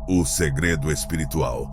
O segredo espiritual.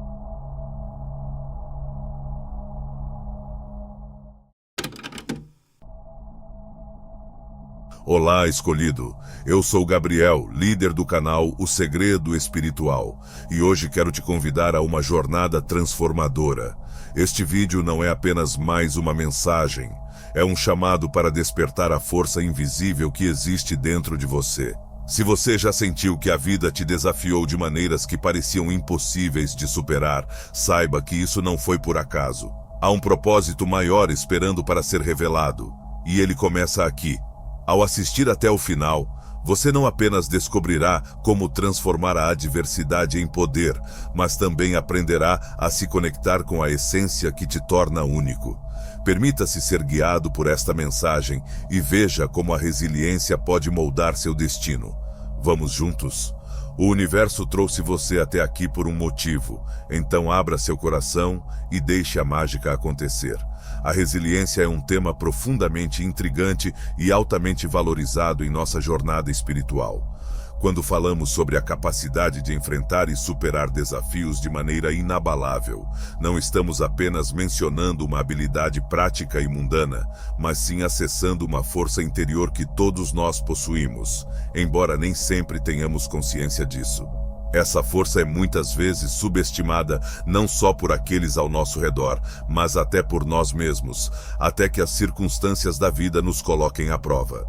Olá, escolhido. Eu sou Gabriel, líder do canal O Segredo Espiritual, e hoje quero te convidar a uma jornada transformadora. Este vídeo não é apenas mais uma mensagem, é um chamado para despertar a força invisível que existe dentro de você. Se você já sentiu que a vida te desafiou de maneiras que pareciam impossíveis de superar, saiba que isso não foi por acaso. Há um propósito maior esperando para ser revelado, e ele começa aqui. Ao assistir até o final, você não apenas descobrirá como transformar a adversidade em poder, mas também aprenderá a se conectar com a essência que te torna único. Permita-se ser guiado por esta mensagem e veja como a resiliência pode moldar seu destino. Vamos juntos? O universo trouxe você até aqui por um motivo, então abra seu coração e deixe a mágica acontecer. A resiliência é um tema profundamente intrigante e altamente valorizado em nossa jornada espiritual. Quando falamos sobre a capacidade de enfrentar e superar desafios de maneira inabalável, não estamos apenas mencionando uma habilidade prática e mundana, mas sim acessando uma força interior que todos nós possuímos, embora nem sempre tenhamos consciência disso. Essa força é muitas vezes subestimada não só por aqueles ao nosso redor, mas até por nós mesmos, até que as circunstâncias da vida nos coloquem à prova.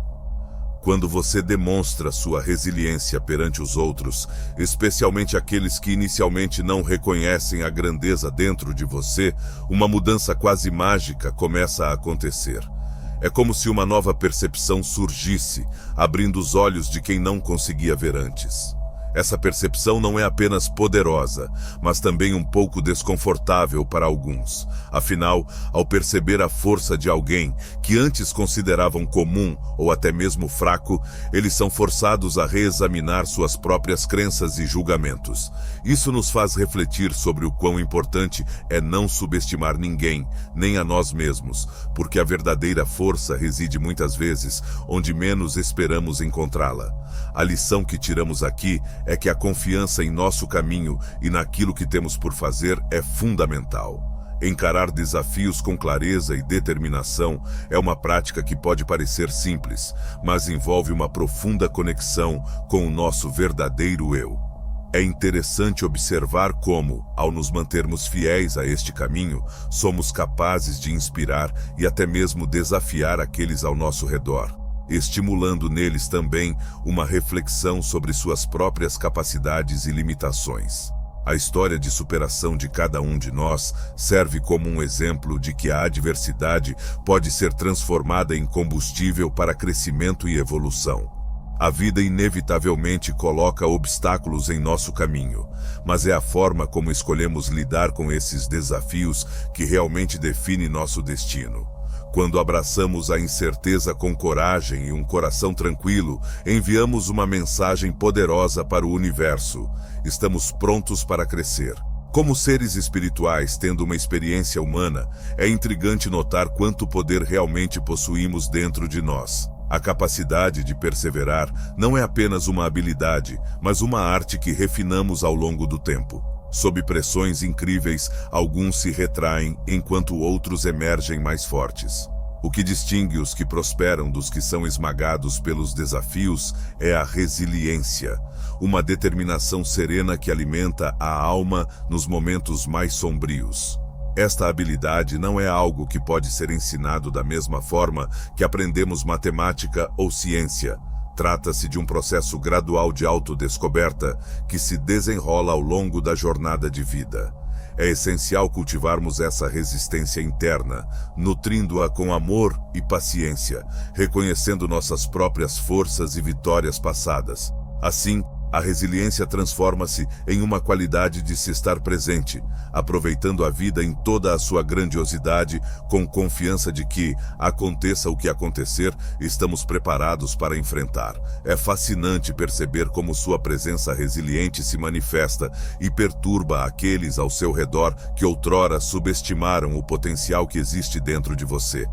Quando você demonstra sua resiliência perante os outros, especialmente aqueles que inicialmente não reconhecem a grandeza dentro de você, uma mudança quase mágica começa a acontecer. É como se uma nova percepção surgisse, abrindo os olhos de quem não conseguia ver antes. Essa percepção não é apenas poderosa, mas também um pouco desconfortável para alguns. Afinal, ao perceber a força de alguém que antes consideravam comum ou até mesmo fraco, eles são forçados a reexaminar suas próprias crenças e julgamentos. Isso nos faz refletir sobre o quão importante é não subestimar ninguém, nem a nós mesmos, porque a verdadeira força reside muitas vezes onde menos esperamos encontrá-la. A lição que tiramos aqui é que a confiança em nosso caminho e naquilo que temos por fazer é fundamental. Encarar desafios com clareza e determinação é uma prática que pode parecer simples, mas envolve uma profunda conexão com o nosso verdadeiro eu. É interessante observar como, ao nos mantermos fiéis a este caminho, somos capazes de inspirar e até mesmo desafiar aqueles ao nosso redor, estimulando neles também uma reflexão sobre suas próprias capacidades e limitações. A história de superação de cada um de nós serve como um exemplo de que a adversidade pode ser transformada em combustível para crescimento e evolução. A vida inevitavelmente coloca obstáculos em nosso caminho, mas é a forma como escolhemos lidar com esses desafios que realmente define nosso destino. Quando abraçamos a incerteza com coragem e um coração tranquilo, enviamos uma mensagem poderosa para o universo. Estamos prontos para crescer. Como seres espirituais tendo uma experiência humana, é intrigante notar quanto poder realmente possuímos dentro de nós. A capacidade de perseverar não é apenas uma habilidade, mas uma arte que refinamos ao longo do tempo. Sob pressões incríveis, alguns se retraem, enquanto outros emergem mais fortes. O que distingue os que prosperam dos que são esmagados pelos desafios é a resiliência, uma determinação serena que alimenta a alma nos momentos mais sombrios. Esta habilidade não é algo que pode ser ensinado da mesma forma que aprendemos matemática ou ciência. Trata-se de um processo gradual de autodescoberta que se desenrola ao longo da jornada de vida. É essencial cultivarmos essa resistência interna, nutrindo-a com amor e paciência, reconhecendo nossas próprias forças e vitórias passadas. Assim, a resiliência transforma-se em uma qualidade de se estar presente, aproveitando a vida em toda a sua grandiosidade, com confiança de que, aconteça o que acontecer, estamos preparados para enfrentar. É fascinante perceber como sua presença resiliente se manifesta e perturba aqueles ao seu redor que outrora subestimaram o potencial que existe dentro de você.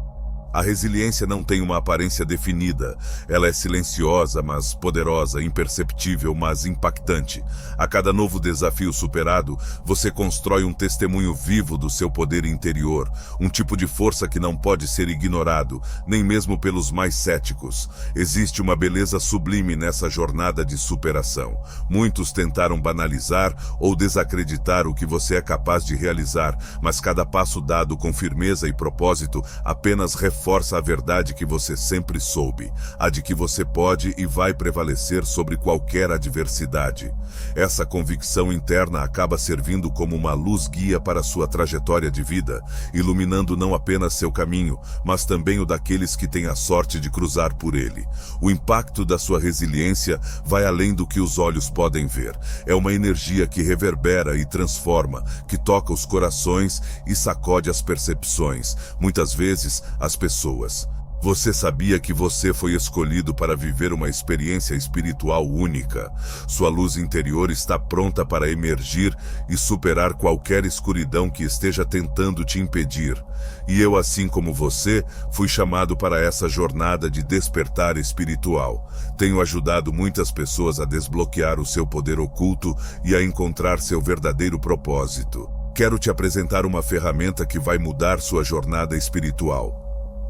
A resiliência não tem uma aparência definida. Ela é silenciosa, mas poderosa, imperceptível, mas impactante. A cada novo desafio superado, você constrói um testemunho vivo do seu poder interior, um tipo de força que não pode ser ignorado, nem mesmo pelos mais céticos. Existe uma beleza sublime nessa jornada de superação. Muitos tentaram banalizar ou desacreditar o que você é capaz de realizar, mas cada passo dado com firmeza e propósito apenas reforça a verdade que você sempre soube, a de que você pode e vai prevalecer sobre qualquer adversidade. Essa convicção interna acaba servindo como uma luz guia para sua trajetória de vida, iluminando não apenas seu caminho, mas também o daqueles que têm a sorte de cruzar por ele. O impacto da sua resiliência vai além do que os olhos podem ver. É uma energia que reverbera e transforma, que toca os corações e sacode as percepções, muitas vezes as pessoas. Você sabia que você foi escolhido para viver uma experiência espiritual única? Sua luz interior está pronta para emergir e superar qualquer escuridão que esteja tentando te impedir. E eu, assim como você, fui chamado para essa jornada de despertar espiritual. Tenho ajudado muitas pessoas a desbloquear o seu poder oculto e a encontrar seu verdadeiro propósito. Quero te apresentar uma ferramenta que vai mudar sua jornada espiritual.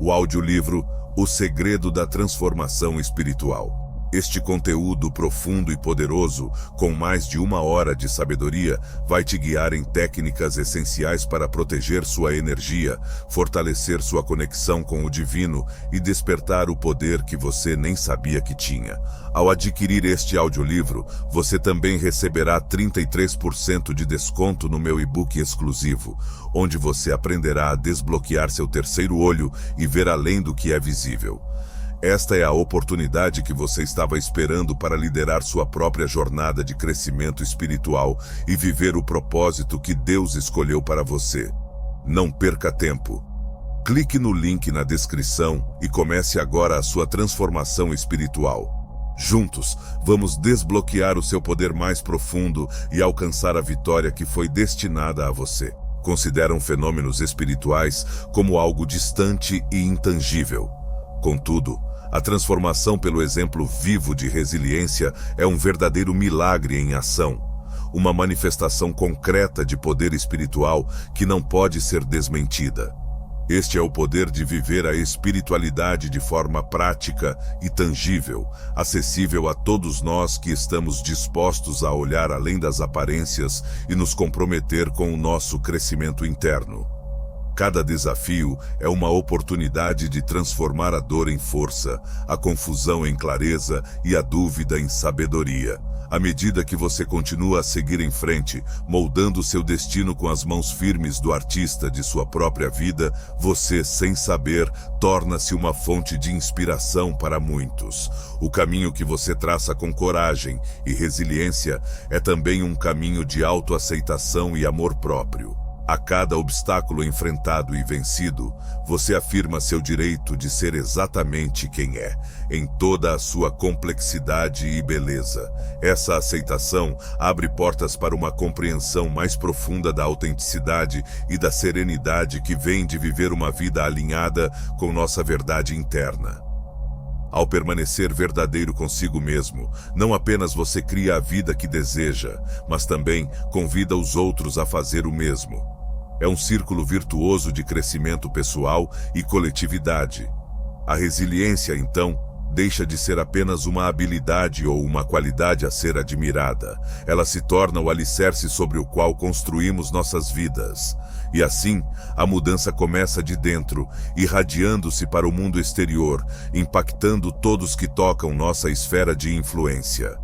O audiolivro O Segredo da Transformação Espiritual. Este conteúdo profundo e poderoso, com mais de 1 hora de sabedoria, vai te guiar em técnicas essenciais para proteger sua energia, fortalecer sua conexão com o divino e despertar o poder que você nem sabia que tinha. Ao adquirir este audiolivro, você também receberá 33% de desconto no meu e-book exclusivo, onde você aprenderá a desbloquear seu terceiro olho e ver além do que é visível. Esta é a oportunidade que você estava esperando para liderar sua própria jornada de crescimento espiritual e viver o propósito que Deus escolheu para você. Não perca tempo. Clique no link na descrição e comece agora a sua transformação espiritual. Juntos, vamos desbloquear o seu poder mais profundo e alcançar a vitória que foi destinada a você. Consideram fenômenos espirituais como algo distante e intangível. Contudo, a transformação pelo exemplo vivo de resiliência é um verdadeiro milagre em ação, uma manifestação concreta de poder espiritual que não pode ser desmentida. Este é o poder de viver a espiritualidade de forma prática e tangível, acessível a todos nós que estamos dispostos a olhar além das aparências e nos comprometer com o nosso crescimento interno. Cada desafio é uma oportunidade de transformar a dor em força, a confusão em clareza e a dúvida em sabedoria. À medida que você continua a seguir em frente, moldando seu destino com as mãos firmes do artista de sua própria vida, você, sem saber, torna-se uma fonte de inspiração para muitos. O caminho que você traça com coragem e resiliência é também um caminho de autoaceitação e amor próprio. A cada obstáculo enfrentado e vencido, você afirma seu direito de ser exatamente quem é, em toda a sua complexidade e beleza. Essa aceitação abre portas para uma compreensão mais profunda da autenticidade e da serenidade que vem de viver uma vida alinhada com nossa verdade interna. Ao permanecer verdadeiro consigo mesmo, não apenas você cria a vida que deseja, mas também convida os outros a fazer o mesmo. É um círculo virtuoso de crescimento pessoal e coletividade. A resiliência, então, deixa de ser apenas uma habilidade ou uma qualidade a ser admirada. Ela se torna o alicerce sobre o qual construímos nossas vidas. E assim, a mudança começa de dentro, irradiando-se para o mundo exterior, impactando todos que tocam nossa esfera de influência.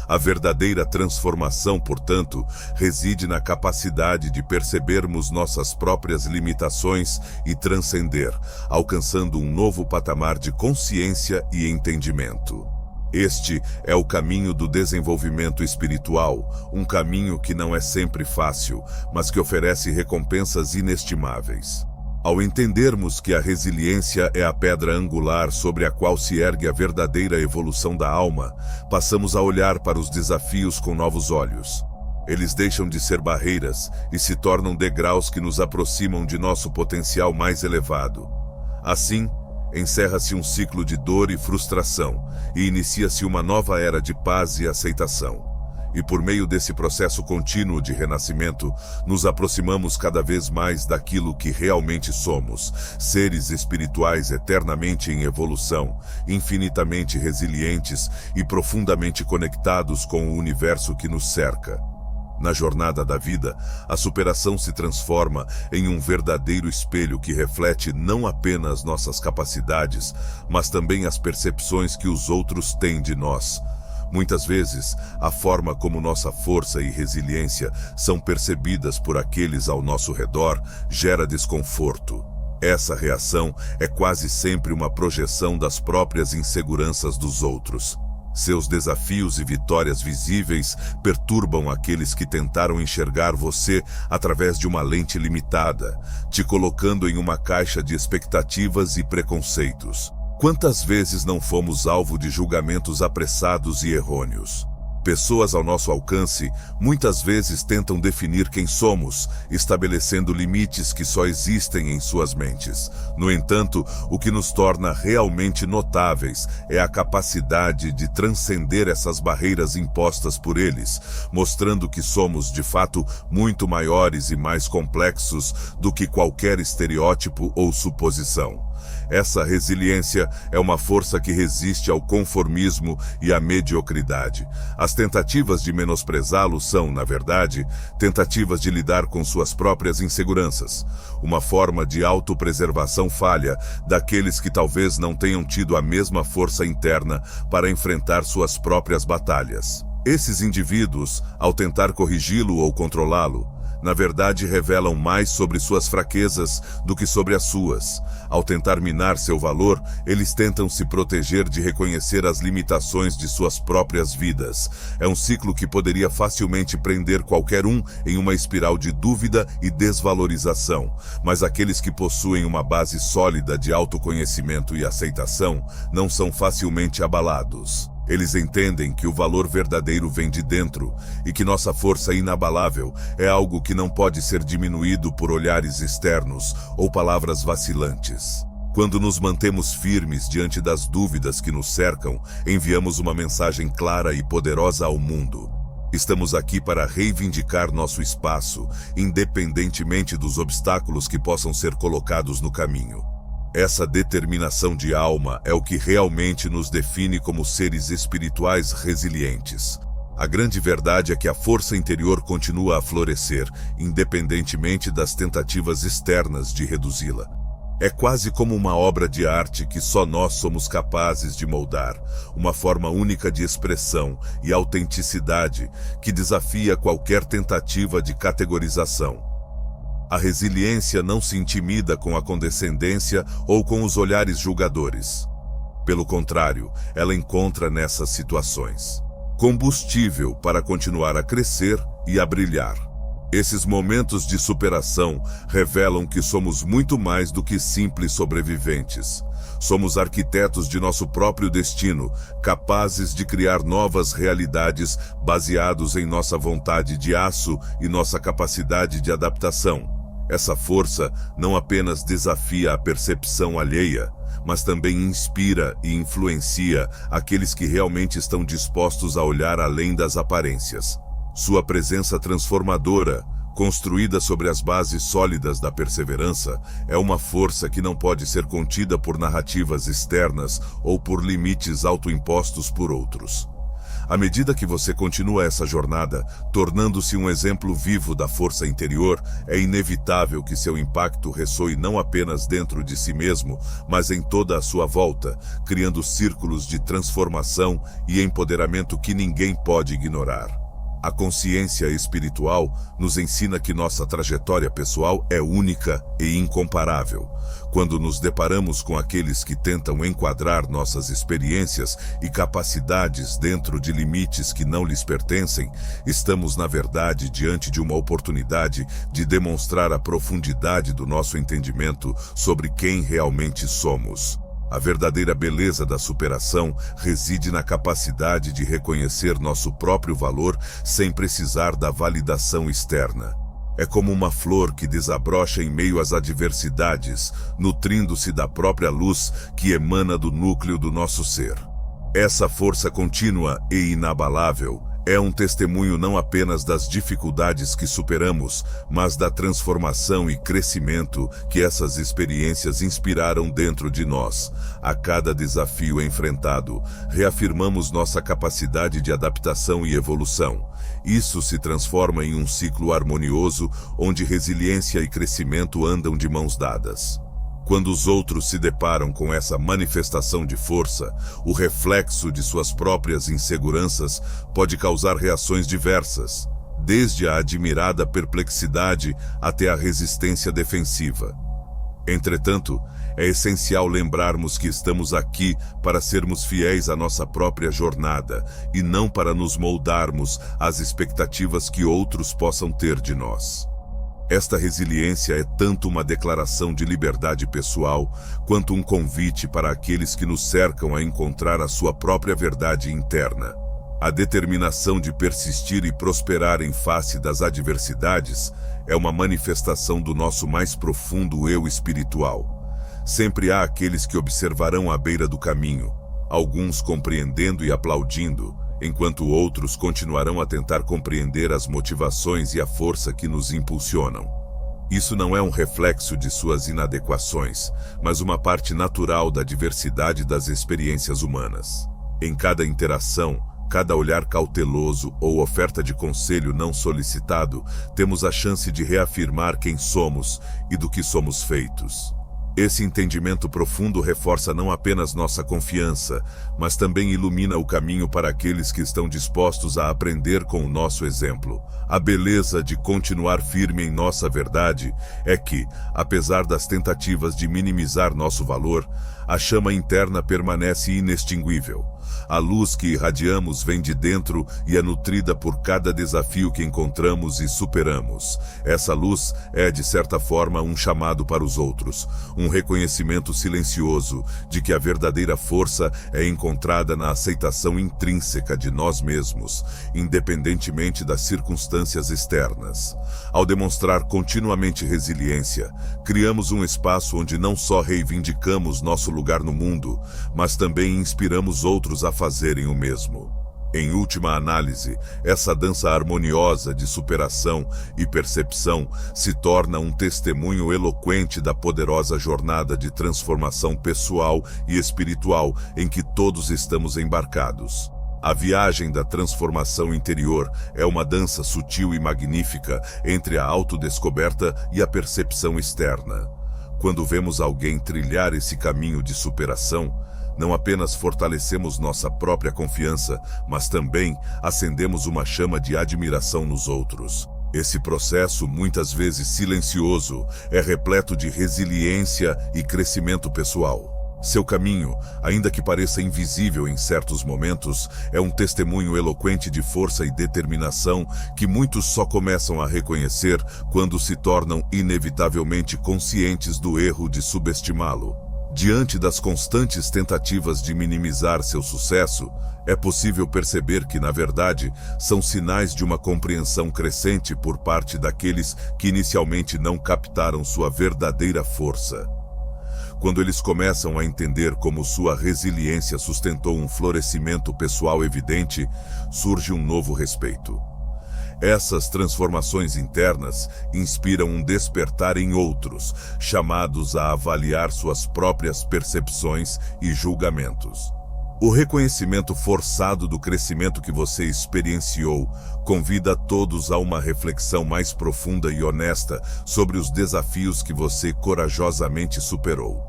A verdadeira transformação, portanto, reside na capacidade de percebermos nossas próprias limitações e transcender, alcançando um novo patamar de consciência e entendimento. Este é o caminho do desenvolvimento espiritual, um caminho que não é sempre fácil, mas que oferece recompensas inestimáveis. Ao entendermos que a resiliência é a pedra angular sobre a qual se ergue a verdadeira evolução da alma, passamos a olhar para os desafios com novos olhos. Eles deixam de ser barreiras e se tornam degraus que nos aproximam de nosso potencial mais elevado. Assim, encerra-se um ciclo de dor e frustração e inicia-se uma nova era de paz e aceitação. E por meio desse processo contínuo de renascimento, nos aproximamos cada vez mais daquilo que realmente somos, seres espirituais eternamente em evolução, infinitamente resilientes e profundamente conectados com o universo que nos cerca. Na jornada da vida, a superação se transforma em um verdadeiro espelho que reflete não apenas nossas capacidades, mas também as percepções que os outros têm de nós. Muitas vezes, a forma como nossa força e resiliência são percebidas por aqueles ao nosso redor gera desconforto. Essa reação é quase sempre uma projeção das próprias inseguranças dos outros. Seus desafios e vitórias visíveis perturbam aqueles que tentaram enxergar você através de uma lente limitada, te colocando em uma caixa de expectativas e preconceitos. Quantas vezes não fomos alvo de julgamentos apressados e errôneos? Pessoas ao nosso alcance muitas vezes tentam definir quem somos, estabelecendo limites que só existem em suas mentes. No entanto, o que nos torna realmente notáveis é a capacidade de transcender essas barreiras impostas por eles, mostrando que somos, de fato, muito maiores e mais complexos do que qualquer estereótipo ou suposição. Essa resiliência é uma força que resiste ao conformismo e à mediocridade. As tentativas de menosprezá-lo são, na verdade, tentativas de lidar com suas próprias inseguranças, uma forma de autopreservação falha daqueles que talvez não tenham tido a mesma força interna para enfrentar suas próprias batalhas. Esses indivíduos, ao tentar corrigi-lo ou controlá-lo, na verdade revelam mais sobre suas fraquezas do que sobre as suas. Ao tentar minar seu valor, eles tentam se proteger de reconhecer as limitações de suas próprias vidas. É um ciclo que poderia facilmente prender qualquer um em uma espiral de dúvida e desvalorização, mas aqueles que possuem uma base sólida de autoconhecimento e aceitação não são facilmente abalados. Eles entendem que o valor verdadeiro vem de dentro e que nossa força inabalável é algo que não pode ser diminuído por olhares externos ou palavras vacilantes. Quando nos mantemos firmes diante das dúvidas que nos cercam, enviamos uma mensagem clara e poderosa ao mundo. Estamos aqui para reivindicar nosso espaço, independentemente dos obstáculos que possam ser colocados no caminho. Essa determinação de alma é o que realmente nos define como seres espirituais resilientes. A grande verdade é que a força interior continua a florescer, independentemente das tentativas externas de reduzi-la. É quase como uma obra de arte que só nós somos capazes de moldar, uma forma única de expressão e autenticidade que desafia qualquer tentativa de categorização. A resiliência não se intimida com a condescendência ou com os olhares julgadores. Pelo contrário, ela encontra nessas situações combustível para continuar a crescer e a brilhar. Esses momentos de superação revelam que somos muito mais do que simples sobreviventes. Somos arquitetos de nosso próprio destino, capazes de criar novas realidades baseados em nossa vontade de aço e nossa capacidade de adaptação. Essa força não apenas desafia a percepção alheia, mas também inspira e influencia aqueles que realmente estão dispostos a olhar além das aparências. Sua presença transformadora, construída sobre as bases sólidas da perseverança, é uma força que não pode ser contida por narrativas externas ou por limites autoimpostos por outros. À medida que você continua essa jornada, tornando-se um exemplo vivo da força interior, é inevitável que seu impacto ressoe não apenas dentro de si mesmo, mas em toda a sua volta, criando círculos de transformação e empoderamento que ninguém pode ignorar. A consciência espiritual nos ensina que nossa trajetória pessoal é única e incomparável. Quando nos deparamos com aqueles que tentam enquadrar nossas experiências e capacidades dentro de limites que não lhes pertencem, estamos, na verdade, diante de uma oportunidade de demonstrar a profundidade do nosso entendimento sobre quem realmente somos. A verdadeira beleza da superação reside na capacidade de reconhecer nosso próprio valor sem precisar da validação externa. É como uma flor que desabrocha em meio às adversidades, nutrindo-se da própria luz que emana do núcleo do nosso ser. Essa força contínua e inabalável é um testemunho não apenas das dificuldades que superamos, mas da transformação e crescimento que essas experiências inspiraram dentro de nós. A cada desafio enfrentado, reafirmamos nossa capacidade de adaptação e evolução. Isso se transforma em um ciclo harmonioso, onde resiliência e crescimento andam de mãos dadas. Quando os outros se deparam com essa manifestação de força, o reflexo de suas próprias inseguranças pode causar reações diversas, desde a admirada perplexidade até a resistência defensiva. Entretanto, é essencial lembrarmos que estamos aqui para sermos fiéis à nossa própria jornada e não para nos moldarmos às expectativas que outros possam ter de nós. Esta resiliência é tanto uma declaração de liberdade pessoal, quanto um convite para aqueles que nos cercam a encontrar a sua própria verdade interna. A determinação de persistir e prosperar em face das adversidades é uma manifestação do nosso mais profundo eu espiritual. Sempre há aqueles que observarão à beira do caminho, alguns compreendendo e aplaudindo, enquanto outros continuarão a tentar compreender as motivações e a força que nos impulsionam. Isso não é um reflexo de suas inadequações, mas uma parte natural da diversidade das experiências humanas. Em cada interação, cada olhar cauteloso ou oferta de conselho não solicitado, temos a chance de reafirmar quem somos e do que somos feitos. Esse entendimento profundo reforça não apenas nossa confiança, mas também ilumina o caminho para aqueles que estão dispostos a aprender com o nosso exemplo. A beleza de continuar firme em nossa verdade é que, apesar das tentativas de minimizar nosso valor, a chama interna permanece inextinguível. A luz que irradiamos vem de dentro e é nutrida por cada desafio que encontramos e superamos. Essa luz é, de certa forma, um chamado para os outros, um reconhecimento silencioso de que a verdadeira força é encontrada na aceitação intrínseca de nós mesmos, independentemente das circunstâncias externas. Ao demonstrar continuamente resiliência, criamos um espaço onde não só reivindicamos nosso lugar no mundo, mas também inspiramos outros a fazerem o mesmo. Em última análise, essa dança harmoniosa de superação e percepção se torna um testemunho eloquente da poderosa jornada de transformação pessoal e espiritual em que todos estamos embarcados. A viagem da transformação interior é uma dança sutil e magnífica entre a autodescoberta e a percepção externa. Quando vemos alguém trilhar esse caminho de superação, não apenas fortalecemos nossa própria confiança, mas também acendemos uma chama de admiração nos outros. Esse processo, muitas vezes silencioso, é repleto de resiliência e crescimento pessoal. Seu caminho, ainda que pareça invisível em certos momentos, é um testemunho eloquente de força e determinação que muitos só começam a reconhecer quando se tornam inevitavelmente conscientes do erro de subestimá-lo. Diante das constantes tentativas de minimizar seu sucesso, é possível perceber que, na verdade, são sinais de uma compreensão crescente por parte daqueles que inicialmente não captaram sua verdadeira força. Quando eles começam a entender como sua resiliência sustentou um florescimento pessoal evidente, surge um novo respeito. Essas transformações internas inspiram um despertar em outros, chamados a avaliar suas próprias percepções e julgamentos. O reconhecimento forçado do crescimento que você experienciou convida todos a uma reflexão mais profunda e honesta sobre os desafios que você corajosamente superou.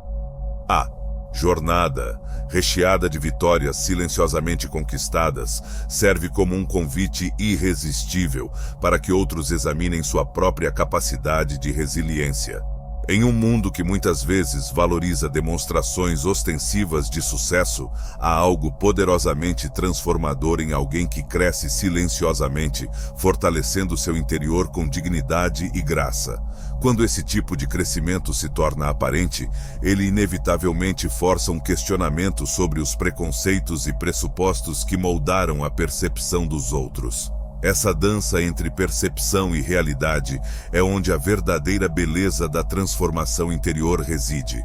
A jornada, recheada de vitórias silenciosamente conquistadas, serve como um convite irresistível para que outros examinem sua própria capacidade de resiliência. Em um mundo que muitas vezes valoriza demonstrações ostensivas de sucesso, há algo poderosamente transformador em alguém que cresce silenciosamente, fortalecendo seu interior com dignidade e graça. Quando esse tipo de crescimento se torna aparente, ele inevitavelmente força um questionamento sobre os preconceitos e pressupostos que moldaram a percepção dos outros. Essa dança entre percepção e realidade é onde a verdadeira beleza da transformação interior reside.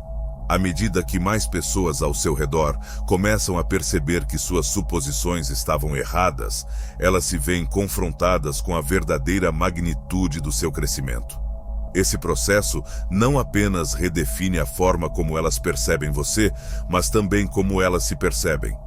À medida que mais pessoas ao seu redor começam a perceber que suas suposições estavam erradas, elas se veem confrontadas com a verdadeira magnitude do seu crescimento. Esse processo não apenas redefine a forma como elas percebem você, mas também como elas se percebem.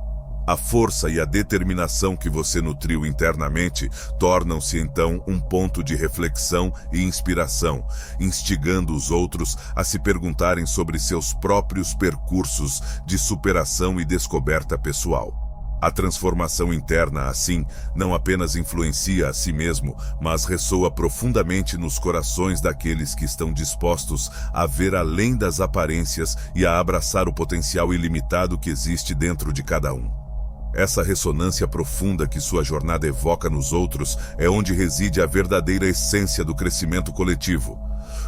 A força e a determinação que você nutriu internamente tornam-se então um ponto de reflexão e inspiração, instigando os outros a se perguntarem sobre seus próprios percursos de superação e descoberta pessoal. A transformação interna, assim, não apenas influencia a si mesmo, mas ressoa profundamente nos corações daqueles que estão dispostos a ver além das aparências e a abraçar o potencial ilimitado que existe dentro de cada um. Essa ressonância profunda que sua jornada evoca nos outros é onde reside a verdadeira essência do crescimento coletivo.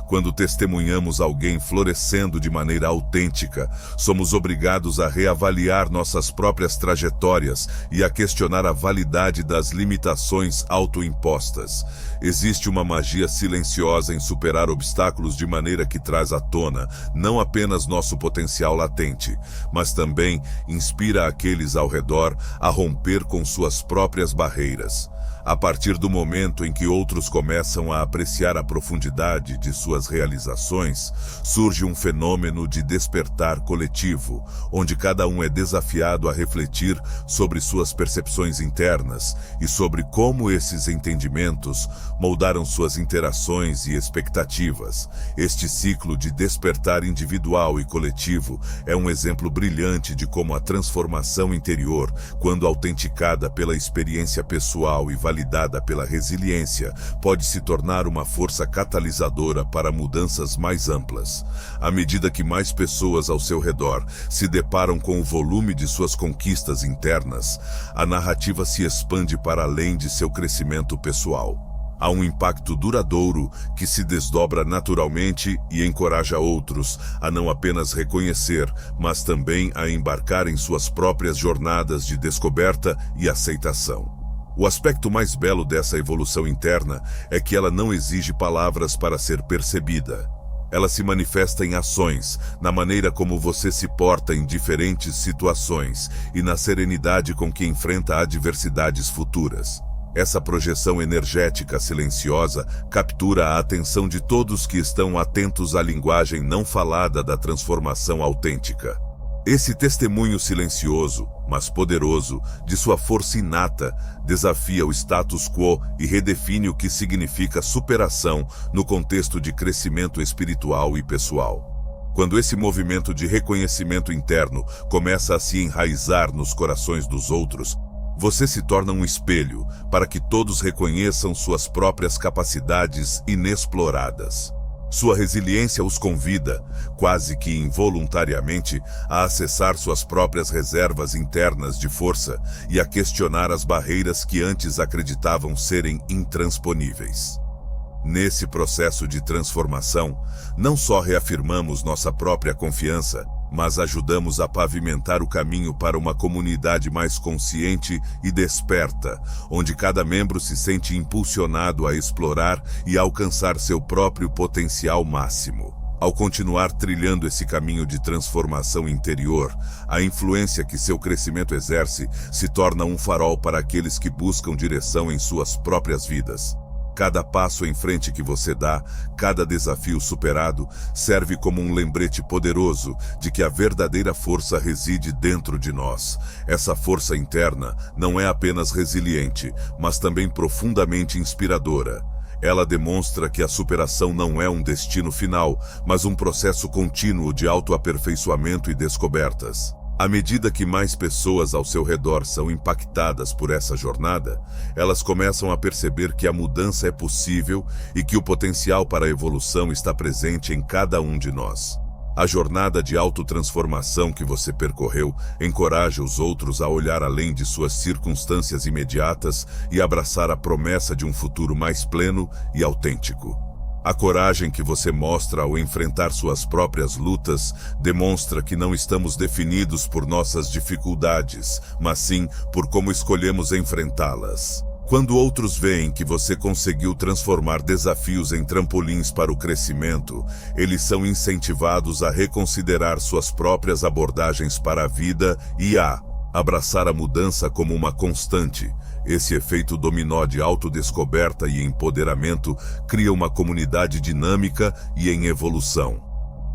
Quando testemunhamos alguém florescendo de maneira autêntica, somos obrigados a reavaliar nossas próprias trajetórias e a questionar a validade das limitações autoimpostas. Existe uma magia silenciosa em superar obstáculos de maneira que traz à tona não apenas nosso potencial latente, mas também inspira aqueles ao redor a romper com suas próprias barreiras. A partir do momento em que outros começam a apreciar a profundidade de suas realizações, surge um fenômeno de despertar coletivo, onde cada um é desafiado a refletir sobre suas percepções internas e sobre como esses entendimentos moldaram suas interações e expectativas. Este ciclo de despertar individual e coletivo é um exemplo brilhante de como a transformação interior, quando autenticada pela experiência pessoal e validada pela resiliência, pode se tornar uma força catalisadora para mudanças mais amplas. À medida que mais pessoas ao seu redor se deparam com o volume de suas conquistas internas, a narrativa se expande para além de seu crescimento pessoal. Há um impacto duradouro que se desdobra naturalmente e encoraja outros a não apenas reconhecer, mas também a embarcar em suas próprias jornadas de descoberta e aceitação. O aspecto mais belo dessa evolução interna é que ela não exige palavras para ser percebida. Ela se manifesta em ações, na maneira como você se porta em diferentes situações e na serenidade com que enfrenta adversidades futuras. Essa projeção energética silenciosa captura a atenção de todos que estão atentos à linguagem não falada da transformação autêntica. Esse testemunho silencioso, mas poderoso, de sua força inata, desafia o status quo e redefine o que significa superação no contexto de crescimento espiritual e pessoal. Quando esse movimento de reconhecimento interno começa a se enraizar nos corações dos outros, você se torna um espelho para que todos reconheçam suas próprias capacidades inexploradas. Sua resiliência os convida, quase que involuntariamente, a acessar suas próprias reservas internas de força e a questionar as barreiras que antes acreditavam serem intransponíveis. Nesse processo de transformação, não só reafirmamos nossa própria confiança, mas ajudamos a pavimentar o caminho para uma comunidade mais consciente e desperta, onde cada membro se sente impulsionado a explorar e alcançar seu próprio potencial máximo. Ao continuar trilhando esse caminho de transformação interior, a influência que seu crescimento exerce se torna um farol para aqueles que buscam direção em suas próprias vidas. Cada passo em frente que você dá, cada desafio superado, serve como um lembrete poderoso de que a verdadeira força reside dentro de nós. Essa força interna não é apenas resiliente, mas também profundamente inspiradora. Ela demonstra que a superação não é um destino final, mas um processo contínuo de autoaperfeiçoamento e descobertas. À medida que mais pessoas ao seu redor são impactadas por essa jornada, elas começam a perceber que a mudança é possível e que o potencial para a evolução está presente em cada um de nós. A jornada de autotransformação que você percorreu encoraja os outros a olhar além de suas circunstâncias imediatas e abraçar a promessa de um futuro mais pleno e autêntico. A coragem que você mostra ao enfrentar suas próprias lutas demonstra que não estamos definidos por nossas dificuldades, mas sim por como escolhemos enfrentá-las. Quando outros veem que você conseguiu transformar desafios em trampolins para o crescimento, eles são incentivados a reconsiderar suas próprias abordagens para a vida e a abraçar a mudança como uma constante. Esse efeito dominó de autodescoberta e empoderamento cria uma comunidade dinâmica e em evolução.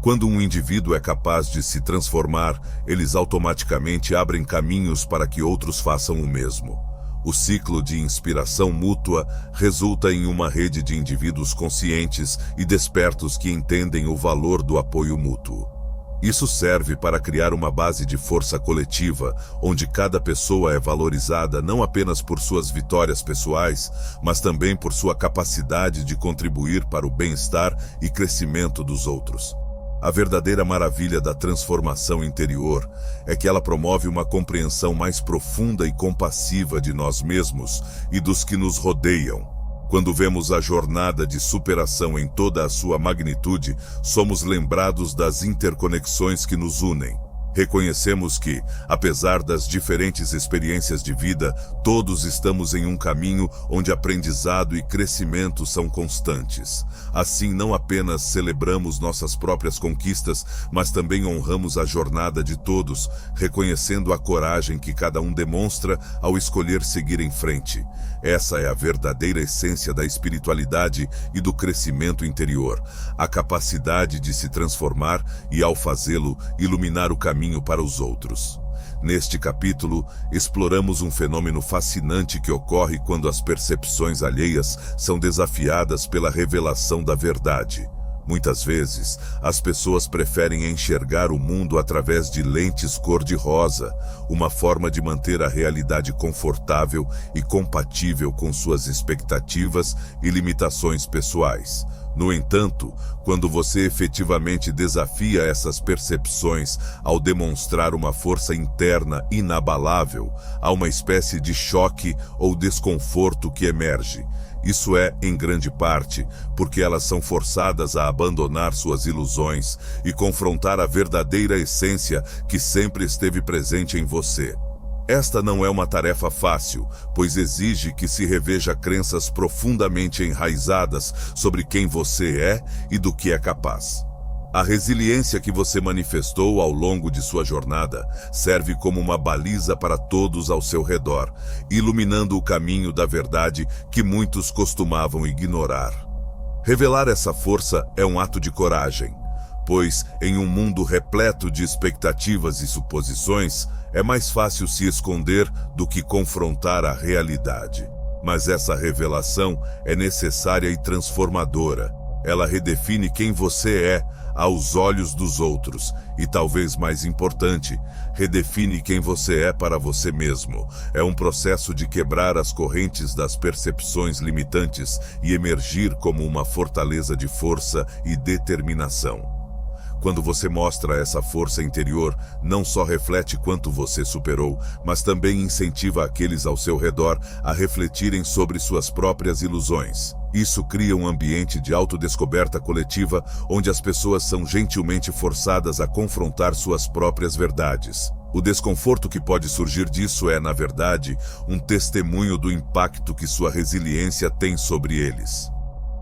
Quando um indivíduo é capaz de se transformar, eles automaticamente abrem caminhos para que outros façam o mesmo. O ciclo de inspiração mútua resulta em uma rede de indivíduos conscientes e despertos que entendem o valor do apoio mútuo. Isso serve para criar uma base de força coletiva, onde cada pessoa é valorizada não apenas por suas vitórias pessoais, mas também por sua capacidade de contribuir para o bem-estar e crescimento dos outros. A verdadeira maravilha da transformação interior é que ela promove uma compreensão mais profunda e compassiva de nós mesmos e dos que nos rodeiam. Quando vemos a jornada de superação em toda a sua magnitude, somos lembrados das interconexões que nos unem. Reconhecemos que, apesar das diferentes experiências de vida, todos estamos em um caminho onde aprendizado e crescimento são constantes. Assim, não apenas celebramos nossas próprias conquistas, mas também honramos a jornada de todos, reconhecendo a coragem que cada um demonstra ao escolher seguir em frente. Essa é a verdadeira essência da espiritualidade e do crescimento interior, a capacidade de se transformar e, ao fazê-lo, iluminar o caminho para os outros. Neste capítulo, exploramos um fenômeno fascinante que ocorre quando as percepções alheias são desafiadas pela revelação da verdade. Muitas vezes, as pessoas preferem enxergar o mundo através de lentes cor-de-rosa, uma forma de manter a realidade confortável e compatível com suas expectativas e limitações pessoais. No entanto, quando você efetivamente desafia essas percepções ao demonstrar uma força interna inabalável, há uma espécie de choque ou desconforto que emerge. Isso é, em grande parte, porque elas são forçadas a abandonar suas ilusões e confrontar a verdadeira essência que sempre esteve presente em você. Esta não é uma tarefa fácil, pois exige que se reveja crenças profundamente enraizadas sobre quem você é e do que é capaz. A resiliência que você manifestou ao longo de sua jornada serve como uma baliza para todos ao seu redor, iluminando o caminho da verdade que muitos costumavam ignorar. Revelar essa força é um ato de coragem, pois, em um mundo repleto de expectativas e suposições, é mais fácil se esconder do que confrontar a realidade. Mas essa revelação é necessária e transformadora. Ela redefine quem você é aos olhos dos outros e, talvez mais importante, redefine quem você é para você mesmo. É um processo de quebrar as correntes das percepções limitantes e emergir como uma fortaleza de força e determinação. Quando você mostra essa força interior, não só reflete quanto você superou, mas também incentiva aqueles ao seu redor a refletirem sobre suas próprias ilusões. Isso cria um ambiente de autodescoberta coletiva, onde as pessoas são gentilmente forçadas a confrontar suas próprias verdades. O desconforto que pode surgir disso é, na verdade, um testemunho do impacto que sua resiliência tem sobre eles.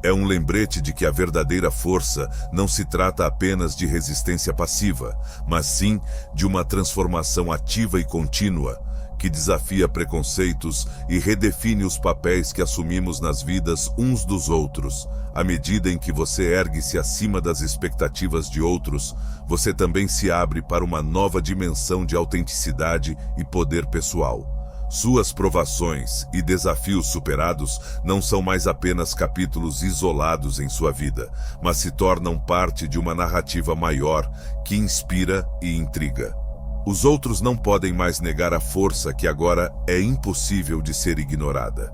É um lembrete de que a verdadeira força não se trata apenas de resistência passiva, mas sim de uma transformação ativa e contínua, que desafia preconceitos e redefine os papéis que assumimos nas vidas uns dos outros. À medida em que você ergue-se acima das expectativas de outros, você também se abre para uma nova dimensão de autenticidade e poder pessoal. Suas provações e desafios superados não são mais apenas capítulos isolados em sua vida, mas se tornam parte de uma narrativa maior que inspira e intriga. Os outros não podem mais negar a força que agora é impossível de ser ignorada.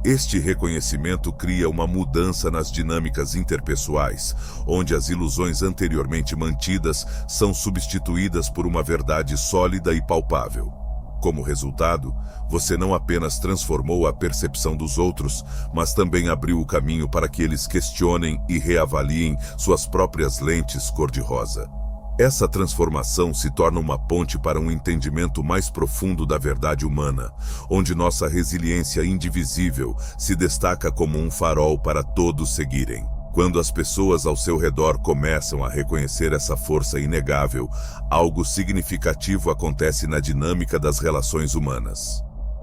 Este reconhecimento cria uma mudança nas dinâmicas interpessoais, onde as ilusões anteriormente mantidas são substituídas por uma verdade sólida e palpável. Como resultado, você não apenas transformou a percepção dos outros, mas também abriu o caminho para que eles questionem e reavaliem suas próprias lentes cor-de-rosa. Essa transformação se torna uma ponte para um entendimento mais profundo da verdade humana, onde nossa resiliência indivisível se destaca como um farol para todos seguirem. Quando as pessoas ao seu redor começam a reconhecer essa força inegável, algo significativo acontece na dinâmica das relações humanas.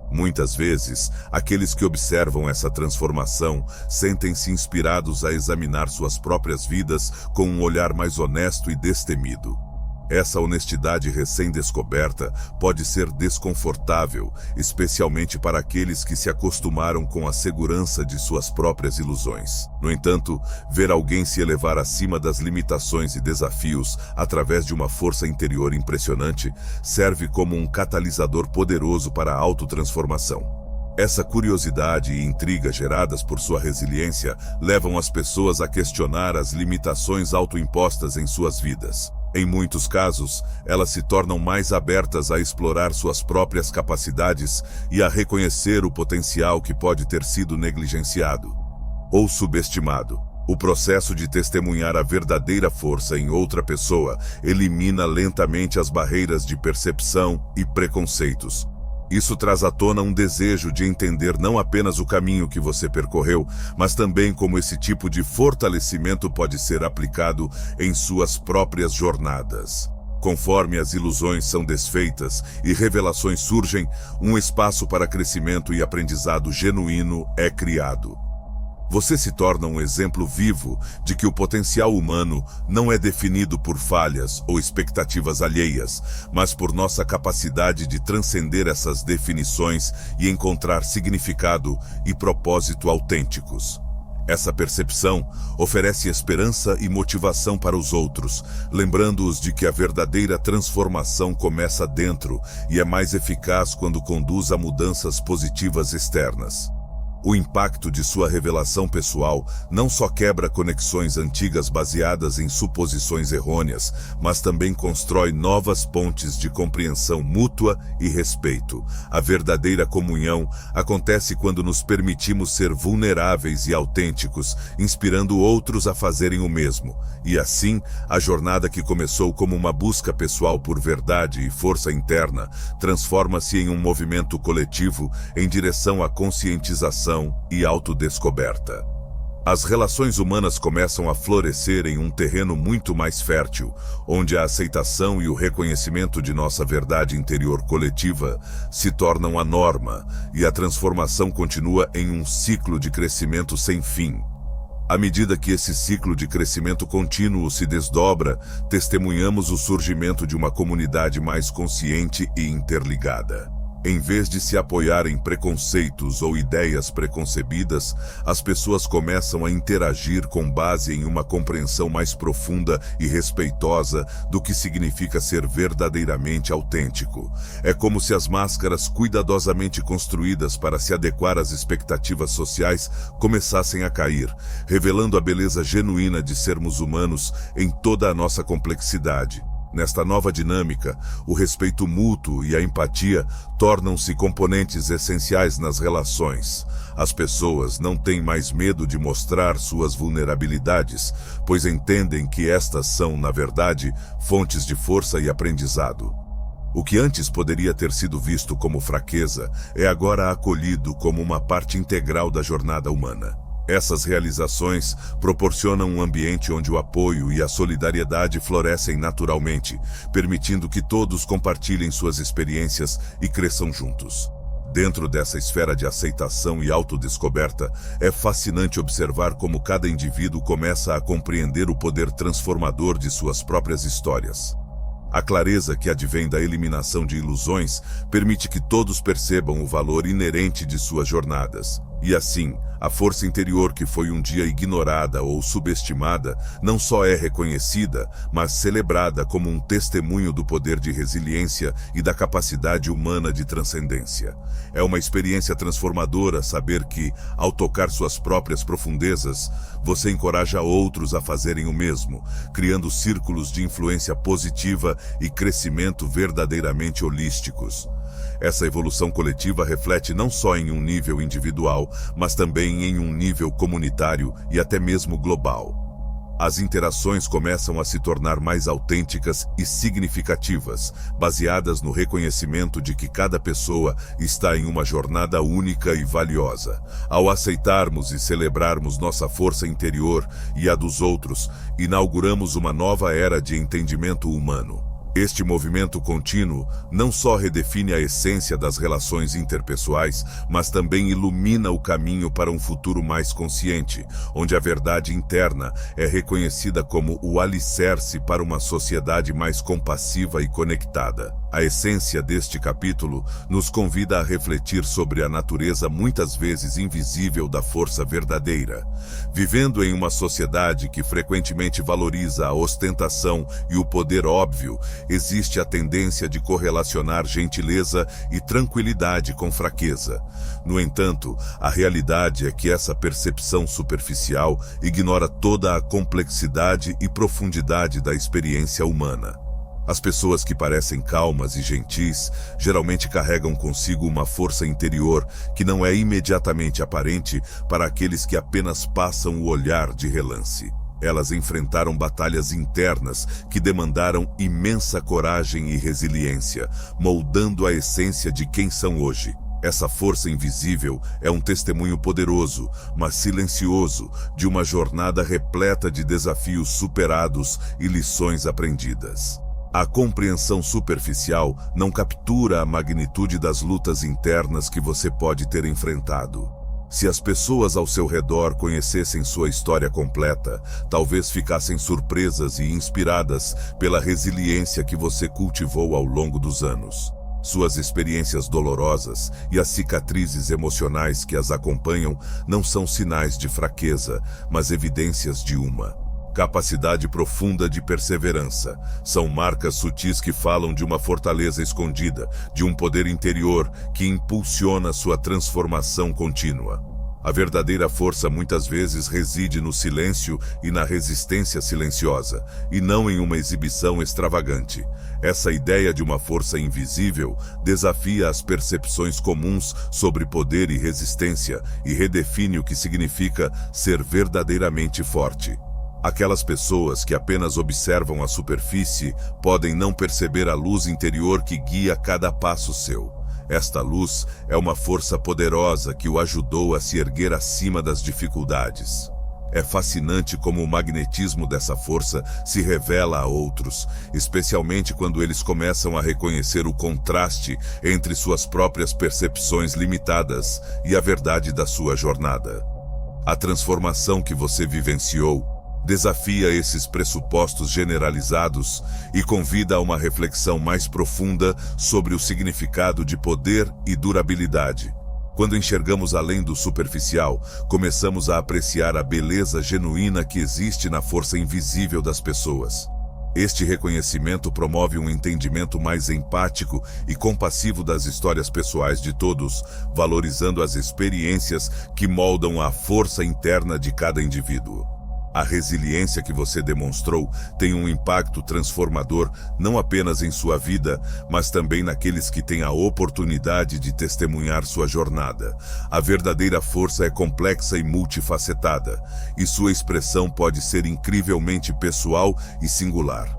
Muitas vezes, aqueles que observam essa transformação sentem-se inspirados a examinar suas próprias vidas com um olhar mais honesto e destemido. Essa honestidade recém-descoberta pode ser desconfortável, especialmente para aqueles que se acostumaram com a segurança de suas próprias ilusões. No entanto, ver alguém se elevar acima das limitações e desafios através de uma força interior impressionante serve como um catalisador poderoso para a autotransformação. Essa curiosidade e intriga geradas por sua resiliência levam as pessoas a questionar as limitações autoimpostas em suas vidas. Em muitos casos, elas se tornam mais abertas a explorar suas próprias capacidades e a reconhecer o potencial que pode ter sido negligenciado ou subestimado. O processo de testemunhar a verdadeira força em outra pessoa elimina lentamente as barreiras de percepção e preconceitos. Isso traz à tona um desejo de entender não apenas o caminho que você percorreu, mas também como esse tipo de fortalecimento pode ser aplicado em suas próprias jornadas. Conforme as ilusões são desfeitas e revelações surgem, um espaço para crescimento e aprendizado genuíno é criado. Você se torna um exemplo vivo de que o potencial humano não é definido por falhas ou expectativas alheias, mas por nossa capacidade de transcender essas definições e encontrar significado e propósito autênticos. Essa percepção oferece esperança e motivação para os outros, lembrando-os de que a verdadeira transformação começa dentro e é mais eficaz quando conduz a mudanças positivas externas. O impacto de sua revelação pessoal não só quebra conexões antigas baseadas em suposições errôneas, mas também constrói novas pontes de compreensão mútua e respeito. A verdadeira comunhão acontece quando nos permitimos ser vulneráveis e autênticos, inspirando outros a fazerem o mesmo. E assim, a jornada que começou como uma busca pessoal por verdade e força interna, transforma-se em um movimento coletivo em direção à conscientização e autodescoberta. As relações humanas começam a florescer em um terreno muito mais fértil, onde a aceitação e o reconhecimento de nossa verdade interior coletiva se tornam a norma, e a transformação continua em um ciclo de crescimento sem fim. À medida que esse ciclo de crescimento contínuo se desdobra, testemunhamos o surgimento de uma comunidade mais consciente e interligada. Em vez de se apoiar em preconceitos ou ideias preconcebidas, as pessoas começam a interagir com base em uma compreensão mais profunda e respeitosa do que significa ser verdadeiramente autêntico. É como se as máscaras cuidadosamente construídas para se adequar às expectativas sociais começassem a cair, revelando a beleza genuína de sermos humanos em toda a nossa complexidade. Nesta nova dinâmica, o respeito mútuo e a empatia tornam-se componentes essenciais nas relações. As pessoas não têm mais medo de mostrar suas vulnerabilidades, pois entendem que estas são, na verdade, fontes de força e aprendizado. O que antes poderia ter sido visto como fraqueza é agora acolhido como uma parte integral da jornada humana. Essas realizações proporcionam um ambiente onde o apoio e a solidariedade florescem naturalmente, permitindo que todos compartilhem suas experiências e cresçam juntos. Dentro dessa esfera de aceitação e autodescoberta, é fascinante observar como cada indivíduo começa a compreender o poder transformador de suas próprias histórias. A clareza que advém da eliminação de ilusões permite que todos percebam o valor inerente de suas jornadas. E assim, a força interior que foi um dia ignorada ou subestimada não só é reconhecida, mas celebrada como um testemunho do poder de resiliência e da capacidade humana de transcendência. É uma experiência transformadora saber que, ao tocar suas próprias profundezas, você encoraja outros a fazerem o mesmo, criando círculos de influência positiva e crescimento verdadeiramente holísticos. Essa evolução coletiva reflete não só em um nível individual, mas também em um nível comunitário e até mesmo global. As interações começam a se tornar mais autênticas e significativas, baseadas no reconhecimento de que cada pessoa está em uma jornada única e valiosa. Ao aceitarmos e celebrarmos nossa força interior e a dos outros, inauguramos uma nova era de entendimento humano. Este movimento contínuo não só redefine a essência das relações interpessoais, mas também ilumina o caminho para um futuro mais consciente, onde a verdade interna é reconhecida como o alicerce para uma sociedade mais compassiva e conectada. A essência deste capítulo nos convida a refletir sobre a natureza muitas vezes invisível da força verdadeira. Vivendo em uma sociedade que frequentemente valoriza a ostentação e o poder óbvio, existe a tendência de correlacionar gentileza e tranquilidade com fraqueza. No entanto, a realidade é que essa percepção superficial ignora toda a complexidade e profundidade da experiência humana. As pessoas que parecem calmas e gentis geralmente carregam consigo uma força interior que não é imediatamente aparente para aqueles que apenas passam o olhar de relance. Elas enfrentaram batalhas internas que demandaram imensa coragem e resiliência, moldando a essência de quem são hoje. Essa força invisível é um testemunho poderoso, mas silencioso, de uma jornada repleta de desafios superados e lições aprendidas. A compreensão superficial não captura a magnitude das lutas internas que você pode ter enfrentado. Se as pessoas ao seu redor conhecessem sua história completa, talvez ficassem surpresas e inspiradas pela resiliência que você cultivou ao longo dos anos. Suas experiências dolorosas e as cicatrizes emocionais que as acompanham não são sinais de fraqueza, mas evidências de uma capacidade profunda de perseverança. São marcas sutis que falam de uma fortaleza escondida, de um poder interior que impulsiona sua transformação contínua. A verdadeira força muitas vezes reside no silêncio e na resistência silenciosa, e não em uma exibição extravagante. Essa ideia de uma força invisível desafia as percepções comuns sobre poder e resistência e redefine o que significa ser verdadeiramente forte. Aquelas pessoas que apenas observam a superfície podem não perceber a luz interior que guia cada passo seu. Esta luz é uma força poderosa que o ajudou a se erguer acima das dificuldades. É fascinante como o magnetismo dessa força se revela a outros, especialmente quando eles começam a reconhecer o contraste entre suas próprias percepções limitadas e a verdade da sua jornada. A transformação que você vivenciou desafia esses pressupostos generalizados e convida a uma reflexão mais profunda sobre o significado de poder e durabilidade. Quando enxergamos além do superficial, começamos a apreciar a beleza genuína que existe na força invisível das pessoas. Este reconhecimento promove um entendimento mais empático e compassivo das histórias pessoais de todos, valorizando as experiências que moldam a força interna de cada indivíduo. A resiliência que você demonstrou tem um impacto transformador não apenas em sua vida, mas também naqueles que têm a oportunidade de testemunhar sua jornada. A verdadeira força é complexa e multifacetada, e sua expressão pode ser incrivelmente pessoal e singular.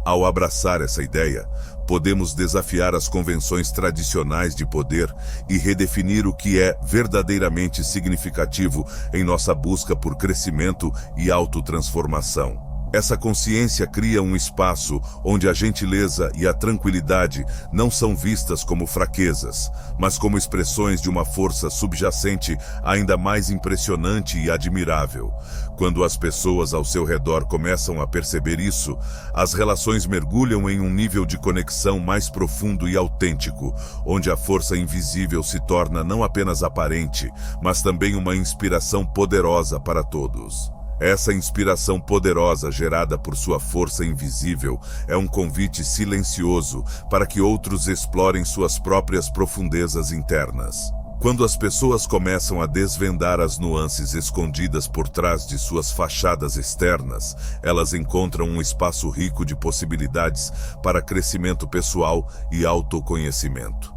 Ao abraçar essa ideia, podemos desafiar as convenções tradicionais de poder e redefinir o que é verdadeiramente significativo em nossa busca por crescimento e autotransformação. Essa consciência cria um espaço onde a gentileza e a tranquilidade não são vistas como fraquezas, mas como expressões de uma força subjacente ainda mais impressionante e admirável. Quando as pessoas ao seu redor começam a perceber isso, as relações mergulham em um nível de conexão mais profundo e autêntico, onde a força invisível se torna não apenas aparente, mas também uma inspiração poderosa para todos. Essa inspiração poderosa gerada por sua força invisível é um convite silencioso para que outros explorem suas próprias profundezas internas. Quando as pessoas começam a desvendar as nuances escondidas por trás de suas fachadas externas, elas encontram um espaço rico de possibilidades para crescimento pessoal e autoconhecimento.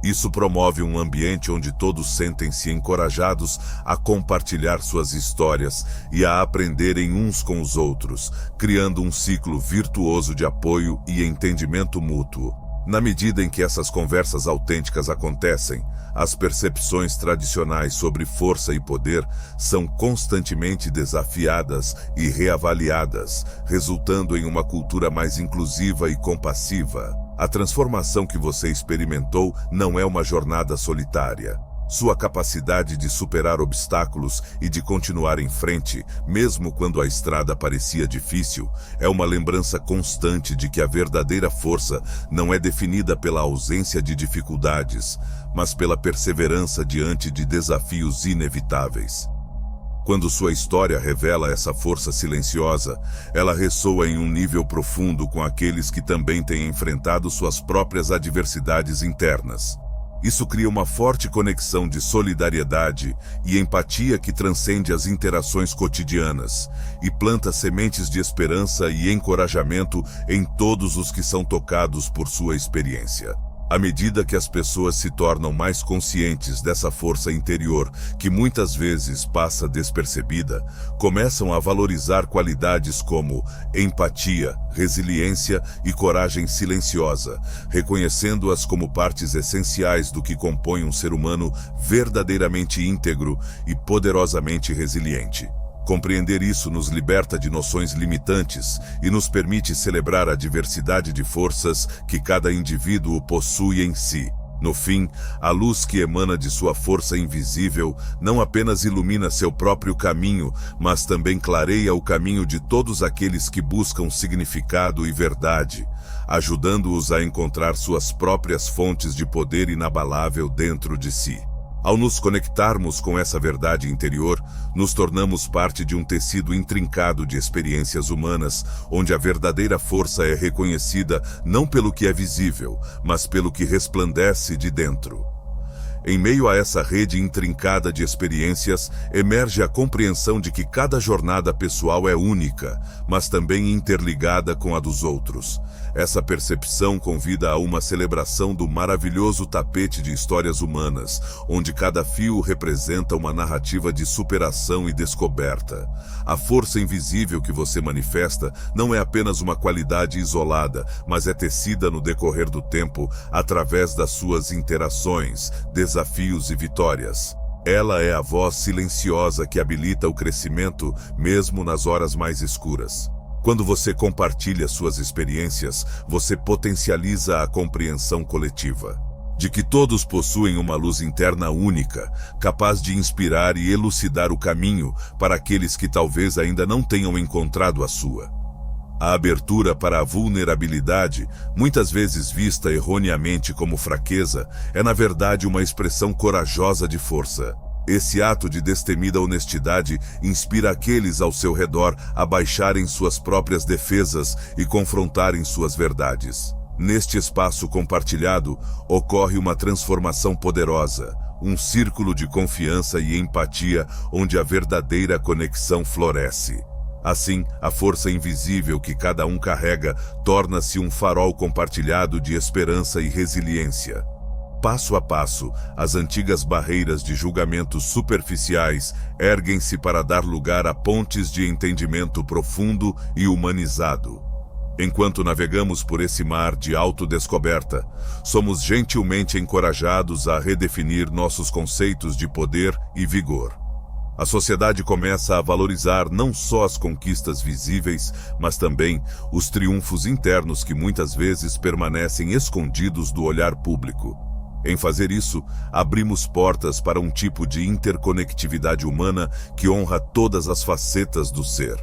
Isso promove um ambiente onde todos sentem-se encorajados a compartilhar suas histórias e a aprenderem uns com os outros, criando um ciclo virtuoso de apoio e entendimento mútuo. Na medida em que essas conversas autênticas acontecem, as percepções tradicionais sobre força e poder são constantemente desafiadas e reavaliadas, resultando em uma cultura mais inclusiva e compassiva. A transformação que você experimentou não é uma jornada solitária. Sua capacidade de superar obstáculos e de continuar em frente, mesmo quando a estrada parecia difícil, é uma lembrança constante de que a verdadeira força não é definida pela ausência de dificuldades, mas pela perseverança diante de desafios inevitáveis. Quando sua história revela essa força silenciosa, ela ressoa em um nível profundo com aqueles que também têm enfrentado suas próprias adversidades internas. Isso cria uma forte conexão de solidariedade e empatia que transcende as interações cotidianas e planta sementes de esperança e encorajamento em todos os que são tocados por sua experiência. À medida que as pessoas se tornam mais conscientes dessa força interior, que muitas vezes passa despercebida, começam a valorizar qualidades como empatia, resiliência e coragem silenciosa, reconhecendo-as como partes essenciais do que compõe um ser humano verdadeiramente íntegro e poderosamente resiliente. Compreender isso nos liberta de noções limitantes e nos permite celebrar a diversidade de forças que cada indivíduo possui em si. No fim, a luz que emana de sua força invisível não apenas ilumina seu próprio caminho, mas também clareia o caminho de todos aqueles que buscam significado e verdade, ajudando-os a encontrar suas próprias fontes de poder inabalável dentro de si. Ao nos conectarmos com essa verdade interior, nos tornamos parte de um tecido intrincado de experiências humanas, onde a verdadeira força é reconhecida não pelo que é visível, mas pelo que resplandece de dentro. Em meio a essa rede intrincada de experiências, emerge a compreensão de que cada jornada pessoal é única, mas também interligada com a dos outros. Essa percepção convida a uma celebração do maravilhoso tapete de histórias humanas, onde cada fio representa uma narrativa de superação e descoberta. A força invisível que você manifesta não é apenas uma qualidade isolada, mas é tecida no decorrer do tempo através das suas interações, desafios e vitórias. Ela é a voz silenciosa que habilita o crescimento mesmo nas horas mais escuras. Quando você compartilha suas experiências, você potencializa a compreensão coletiva, de que todos possuem uma luz interna única, capaz de inspirar e elucidar o caminho para aqueles que talvez ainda não tenham encontrado a sua. A abertura para a vulnerabilidade, muitas vezes vista erroneamente como fraqueza, é na verdade uma expressão corajosa de força. Esse ato de destemida honestidade inspira aqueles ao seu redor a baixarem suas próprias defesas e confrontarem suas verdades. Neste espaço compartilhado, ocorre uma transformação poderosa, um círculo de confiança e empatia onde a verdadeira conexão floresce. Assim, a força invisível que cada um carrega torna-se um farol compartilhado de esperança e resiliência. Passo a passo, as antigas barreiras de julgamentos superficiais erguem-se para dar lugar a pontes de entendimento profundo e humanizado. Enquanto navegamos por esse mar de autodescoberta, somos gentilmente encorajados a redefinir nossos conceitos de poder e vigor. A sociedade começa a valorizar não só as conquistas visíveis, mas também os triunfos internos que muitas vezes permanecem escondidos do olhar público. Em fazer isso, abrimos portas para um tipo de interconectividade humana que honra todas as facetas do ser.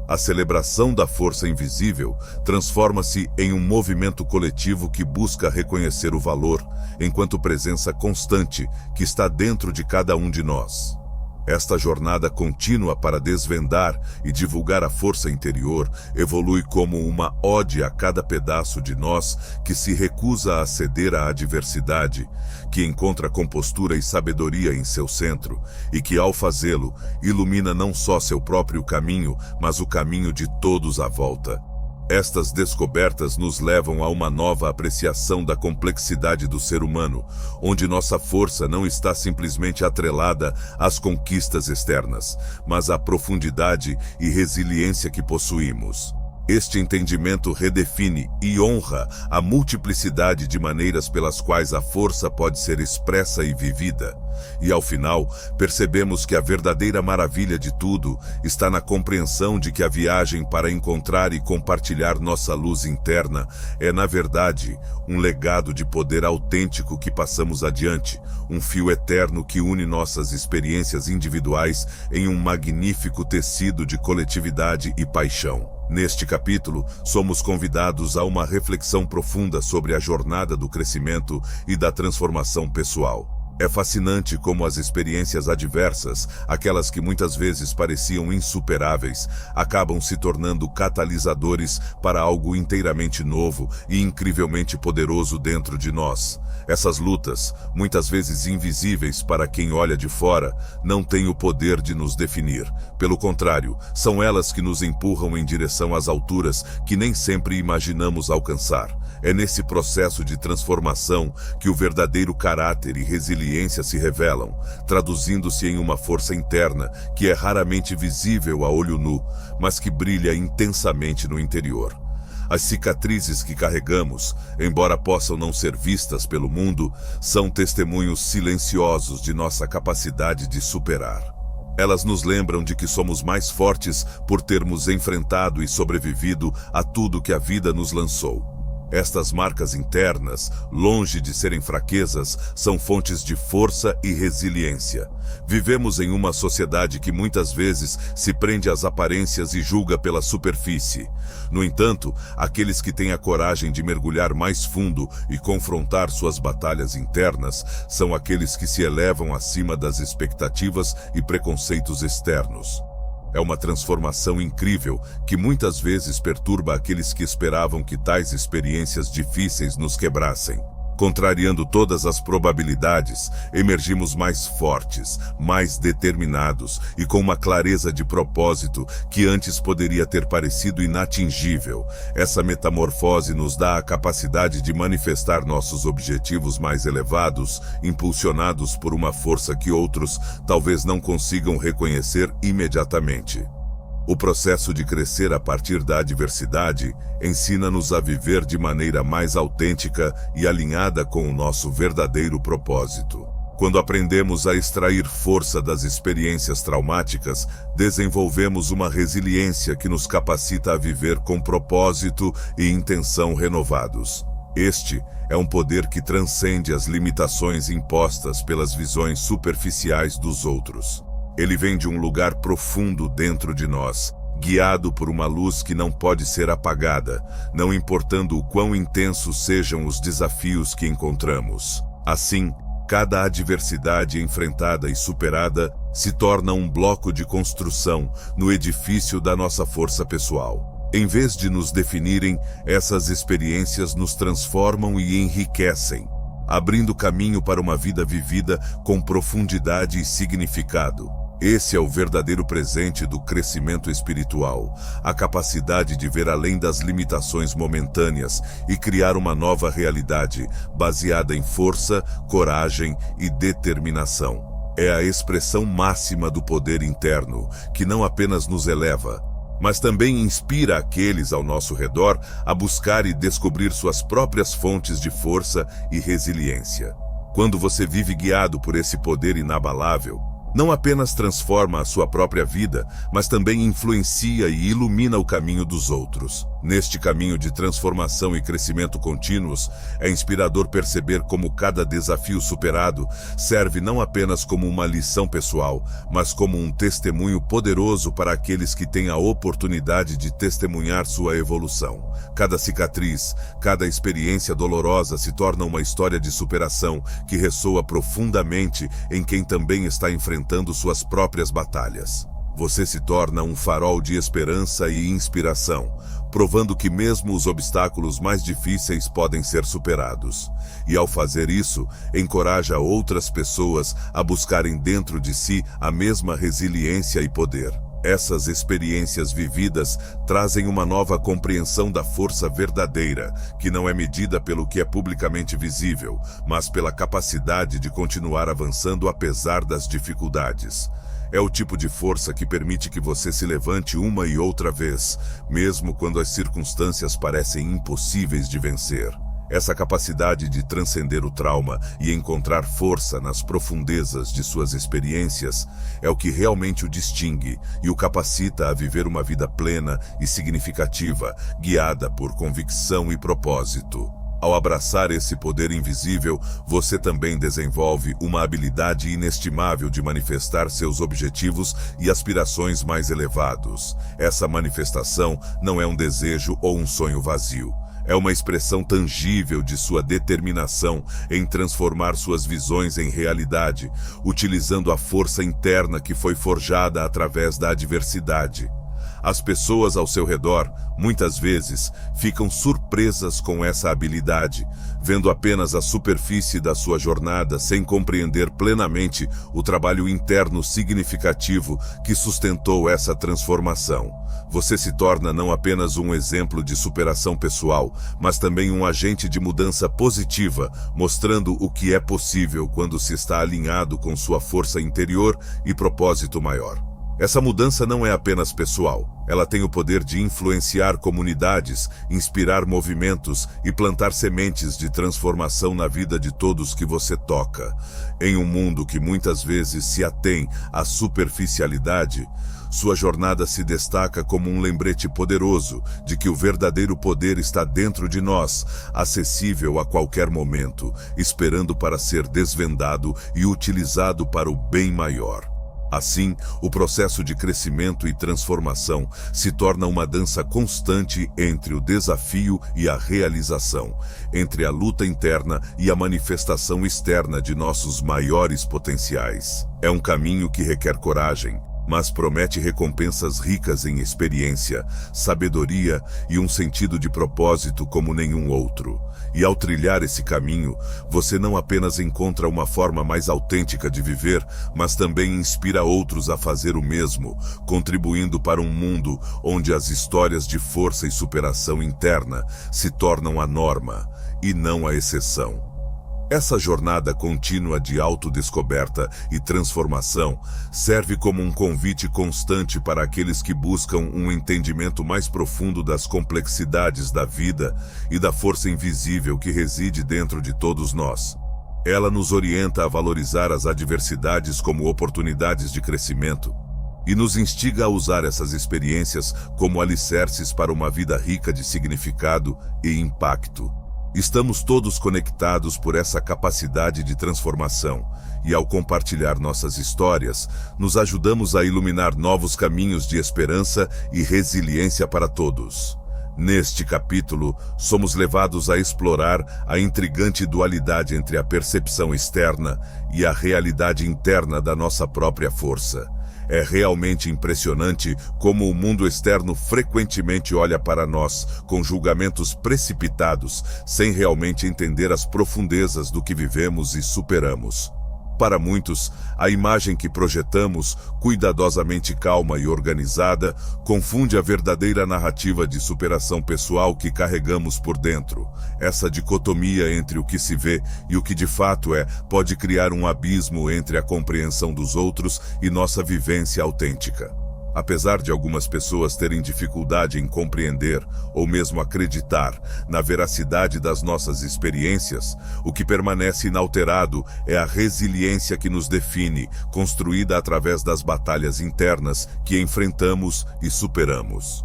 A celebração da força invisível transforma-se em um movimento coletivo que busca reconhecer o valor, enquanto presença constante que está dentro de cada um de nós. Esta jornada contínua para desvendar e divulgar a força interior evolui como uma ode a cada pedaço de nós que se recusa a ceder à adversidade, que encontra compostura e sabedoria em seu centro e que, ao fazê-lo, ilumina não só seu próprio caminho, mas o caminho de todos à volta. Estas descobertas nos levam a uma nova apreciação da complexidade do ser humano, onde nossa força não está simplesmente atrelada às conquistas externas, mas à profundidade e resiliência que possuímos. Este entendimento redefine e honra a multiplicidade de maneiras pelas quais a força pode ser expressa e vivida. E ao final, percebemos que a verdadeira maravilha de tudo está na compreensão de que a viagem para encontrar e compartilhar nossa luz interna é, na verdade, um legado de poder autêntico que passamos adiante, um fio eterno que une nossas experiências individuais em um magnífico tecido de coletividade e paixão. Neste capítulo, somos convidados a uma reflexão profunda sobre a jornada do crescimento e da transformação pessoal. É fascinante como as experiências adversas, aquelas que muitas vezes pareciam insuperáveis, acabam se tornando catalisadores para algo inteiramente novo e incrivelmente poderoso dentro de nós. Essas lutas, muitas vezes invisíveis para quem olha de fora, não têm o poder de nos definir. Pelo contrário, são elas que nos empurram em direção às alturas que nem sempre imaginamos alcançar. É nesse processo de transformação que o verdadeiro caráter e resiliência se revelam, traduzindo-se em uma força interna que é raramente visível a olho nu, mas que brilha intensamente no interior. As cicatrizes que carregamos, embora possam não ser vistas pelo mundo, são testemunhos silenciosos de nossa capacidade de superar. Elas nos lembram de que somos mais fortes por termos enfrentado e sobrevivido a tudo que a vida nos lançou. Estas marcas internas, longe de serem fraquezas, são fontes de força e resiliência. Vivemos em uma sociedade que muitas vezes se prende às aparências e julga pela superfície. No entanto, aqueles que têm a coragem de mergulhar mais fundo e confrontar suas batalhas internas são aqueles que se elevam acima das expectativas e preconceitos externos. É uma transformação incrível que muitas vezes perturba aqueles que esperavam que tais experiências difíceis nos quebrassem. Contrariando todas as probabilidades, emergimos mais fortes, mais determinados e com uma clareza de propósito que antes poderia ter parecido inatingível. Essa metamorfose nos dá a capacidade de manifestar nossos objetivos mais elevados, impulsionados por uma força que outros talvez não consigam reconhecer imediatamente. O processo de crescer a partir da adversidade ensina-nos a viver de maneira mais autêntica e alinhada com o nosso verdadeiro propósito. Quando aprendemos a extrair força das experiências traumáticas, desenvolvemos uma resiliência que nos capacita a viver com propósito e intenção renovados. Este é um poder que transcende as limitações impostas pelas visões superficiais dos outros. Ele vem de um lugar profundo dentro de nós, guiado por uma luz que não pode ser apagada, não importando o quão intensos sejam os desafios que encontramos. Assim, cada adversidade enfrentada e superada se torna um bloco de construção no edifício da nossa força pessoal. Em vez de nos definirem, essas experiências nos transformam e enriquecem, abrindo caminho para uma vida vivida com profundidade e significado. Esse é o verdadeiro presente do crescimento espiritual, a capacidade de ver além das limitações momentâneas e criar uma nova realidade baseada em força, coragem e determinação. É a expressão máxima do poder interno, que não apenas nos eleva, mas também inspira aqueles ao nosso redor a buscar e descobrir suas próprias fontes de força e resiliência. Quando você vive guiado por esse poder inabalável, não apenas transforma a sua própria vida, mas também influencia e ilumina o caminho dos outros. Neste caminho de transformação e crescimento contínuos, é inspirador perceber como cada desafio superado serve não apenas como uma lição pessoal, mas como um testemunho poderoso para aqueles que têm a oportunidade de testemunhar sua evolução. Cada cicatriz, cada experiência dolorosa se torna uma história de superação que ressoa profundamente em quem também está enfrentando suas próprias batalhas. Você se torna um farol de esperança e inspiração, provando que mesmo os obstáculos mais difíceis podem ser superados. E ao fazer isso, encoraja outras pessoas a buscarem dentro de si a mesma resiliência e poder. Essas experiências vividas trazem uma nova compreensão da força verdadeira, que não é medida pelo que é publicamente visível, mas pela capacidade de continuar avançando apesar das dificuldades. É o tipo de força que permite que você se levante uma e outra vez, mesmo quando as circunstâncias parecem impossíveis de vencer. Essa capacidade de transcender o trauma e encontrar força nas profundezas de suas experiências é o que realmente o distingue e o capacita a viver uma vida plena e significativa, guiada por convicção e propósito. Ao abraçar esse poder invisível, você também desenvolve uma habilidade inestimável de manifestar seus objetivos e aspirações mais elevados. Essa manifestação não é um desejo ou um sonho vazio. É uma expressão tangível de sua determinação em transformar suas visões em realidade, utilizando a força interna que foi forjada através da adversidade. As pessoas ao seu redor, muitas vezes, ficam surpresas com essa habilidade, vendo apenas a superfície da sua jornada sem compreender plenamente o trabalho interno significativo que sustentou essa transformação. Você se torna não apenas um exemplo de superação pessoal, mas também um agente de mudança positiva, mostrando o que é possível quando se está alinhado com sua força interior e propósito maior. Essa mudança não é apenas pessoal. Ela tem o poder de influenciar comunidades, inspirar movimentos e plantar sementes de transformação na vida de todos que você toca. Em um mundo que muitas vezes se atém à superficialidade, sua jornada se destaca como um lembrete poderoso de que o verdadeiro poder está dentro de nós, acessível a qualquer momento, esperando para ser desvendado e utilizado para o bem maior. Assim, o processo de crescimento e transformação se torna uma dança constante entre o desafio e a realização, entre a luta interna e a manifestação externa de nossos maiores potenciais. É um caminho que requer coragem, mas promete recompensas ricas em experiência, sabedoria e um sentido de propósito como nenhum outro. E ao trilhar esse caminho, você não apenas encontra uma forma mais autêntica de viver, mas também inspira outros a fazer o mesmo, contribuindo para um mundo onde as histórias de força e superação interna se tornam a norma e não a exceção. Essa jornada contínua de autodescoberta e transformação serve como um convite constante para aqueles que buscam um entendimento mais profundo das complexidades da vida e da força invisível que reside dentro de todos nós. Ela nos orienta a valorizar as adversidades como oportunidades de crescimento e nos instiga a usar essas experiências como alicerces para uma vida rica de significado e impacto. Estamos todos conectados por essa capacidade de transformação e, ao compartilhar nossas histórias, nos ajudamos a iluminar novos caminhos de esperança e resiliência para todos. Neste capítulo, somos levados a explorar a intrigante dualidade entre a percepção externa e a realidade interna da nossa própria força. É realmente impressionante como o mundo externo frequentemente olha para nós com julgamentos precipitados, sem realmente entender as profundezas do que vivemos e superamos. Para muitos, a imagem que projetamos, cuidadosamente calma e organizada, confunde a verdadeira narrativa de superação pessoal que carregamos por dentro. Essa dicotomia entre o que se vê e o que de fato é, pode criar um abismo entre a compreensão dos outros e nossa vivência autêntica. Apesar de algumas pessoas terem dificuldade em compreender ou mesmo acreditar na veracidade das nossas experiências, o que permanece inalterado é a resiliência que nos define, construída através das batalhas internas que enfrentamos e superamos.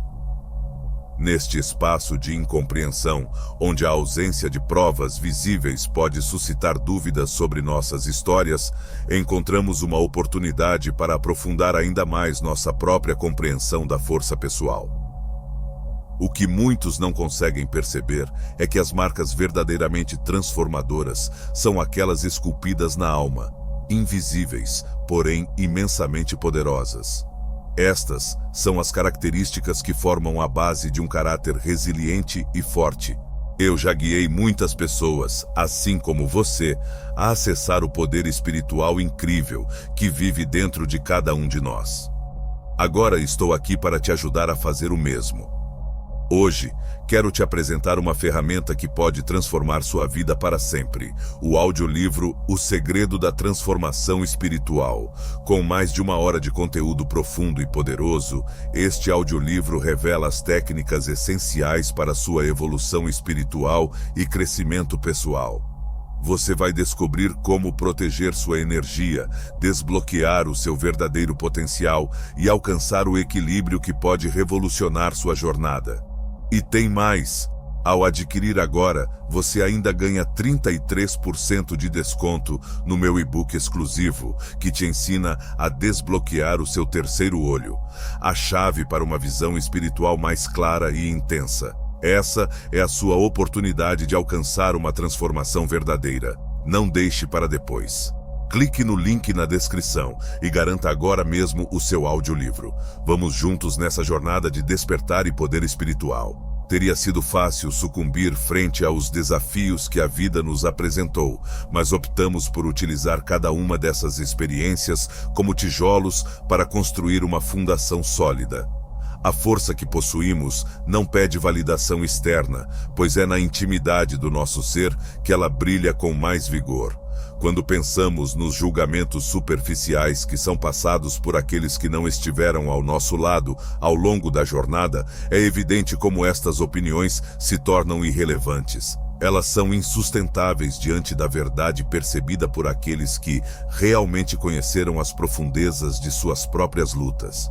Neste espaço de incompreensão, onde a ausência de provas visíveis pode suscitar dúvidas sobre nossas histórias, encontramos uma oportunidade para aprofundar ainda mais nossa própria compreensão da força pessoal. O que muitos não conseguem perceber é que as marcas verdadeiramente transformadoras são aquelas esculpidas na alma, invisíveis, porém imensamente poderosas. Estas são as características que formam a base de um caráter resiliente e forte. Eu já guiei muitas pessoas, assim como você, a acessar o poder espiritual incrível que vive dentro de cada um de nós. Agora estou aqui para te ajudar a fazer o mesmo. Hoje, quero te apresentar uma ferramenta que pode transformar sua vida para sempre. O audiolivro O Segredo da Transformação Espiritual. Com mais de 1 hora de conteúdo profundo e poderoso, este audiolivro revela as técnicas essenciais para sua evolução espiritual e crescimento pessoal. Você vai descobrir como proteger sua energia, desbloquear o seu verdadeiro potencial e alcançar o equilíbrio que pode revolucionar sua jornada. E tem mais! Ao adquirir agora, você ainda ganha 33% de desconto no meu e-book exclusivo, que te ensina a desbloquear o seu terceiro olho, a chave para uma visão espiritual mais clara e intensa. Essa é a sua oportunidade de alcançar uma transformação verdadeira. Não deixe para depois. Clique no link na descrição e garanta agora mesmo o seu audiolivro. Vamos juntos nessa jornada de despertar e poder espiritual. Teria sido fácil sucumbir frente aos desafios que a vida nos apresentou, mas optamos por utilizar cada uma dessas experiências como tijolos para construir uma fundação sólida. A força que possuímos não pede validação externa, pois é na intimidade do nosso ser que ela brilha com mais vigor. Quando pensamos nos julgamentos superficiais que são passados por aqueles que não estiveram ao nosso lado ao longo da jornada, é evidente como estas opiniões se tornam irrelevantes. Elas são insustentáveis diante da verdade percebida por aqueles que realmente conheceram as profundezas de suas próprias lutas.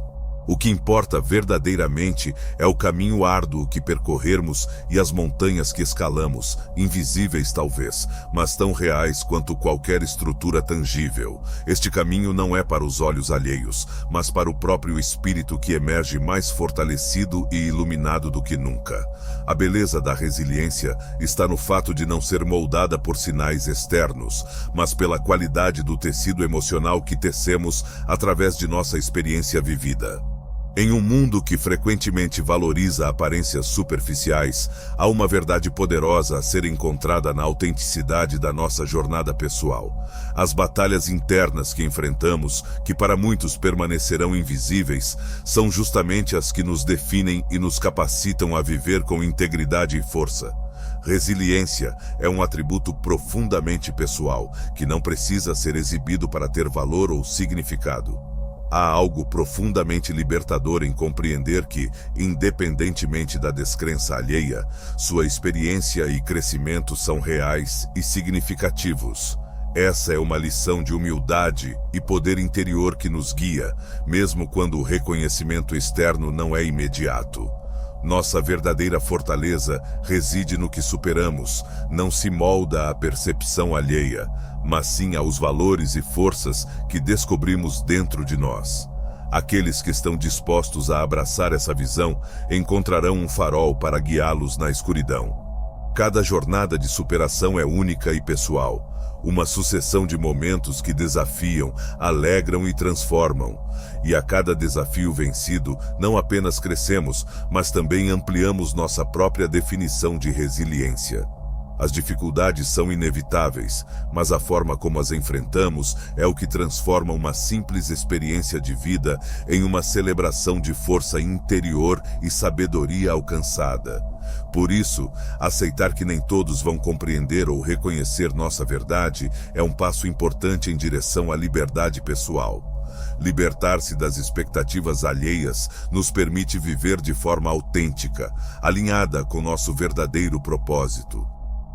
O que importa verdadeiramente é o caminho árduo que percorrermos e as montanhas que escalamos, invisíveis talvez, mas tão reais quanto qualquer estrutura tangível. Este caminho não é para os olhos alheios, mas para o próprio espírito que emerge mais fortalecido e iluminado do que nunca. A beleza da resiliência está no fato de não ser moldada por sinais externos, mas pela qualidade do tecido emocional que tecemos através de nossa experiência vivida. Em um mundo que frequentemente valoriza aparências superficiais, há uma verdade poderosa a ser encontrada na autenticidade da nossa jornada pessoal. As batalhas internas que enfrentamos, que para muitos permanecerão invisíveis, são justamente as que nos definem e nos capacitam a viver com integridade e força. Resiliência é um atributo profundamente pessoal, que não precisa ser exibido para ter valor ou significado. Há algo profundamente libertador em compreender que, independentemente da descrença alheia, sua experiência e crescimento são reais e significativos. Essa é uma lição de humildade e poder interior que nos guia, mesmo quando o reconhecimento externo não é imediato. Nossa verdadeira fortaleza reside no que superamos, não se molda à percepção alheia, mas sim aos valores e forças que descobrimos dentro de nós. Aqueles que estão dispostos a abraçar essa visão encontrarão um farol para guiá-los na escuridão. Cada jornada de superação é única e pessoal, uma sucessão de momentos que desafiam, alegram e transformam. E a cada desafio vencido, não apenas crescemos, mas também ampliamos nossa própria definição de resiliência. As dificuldades são inevitáveis, mas a forma como as enfrentamos é o que transforma uma simples experiência de vida em uma celebração de força interior e sabedoria alcançada. Por isso, aceitar que nem todos vão compreender ou reconhecer nossa verdade é um passo importante em direção à liberdade pessoal. Libertar-se das expectativas alheias nos permite viver de forma autêntica, alinhada com nosso verdadeiro propósito.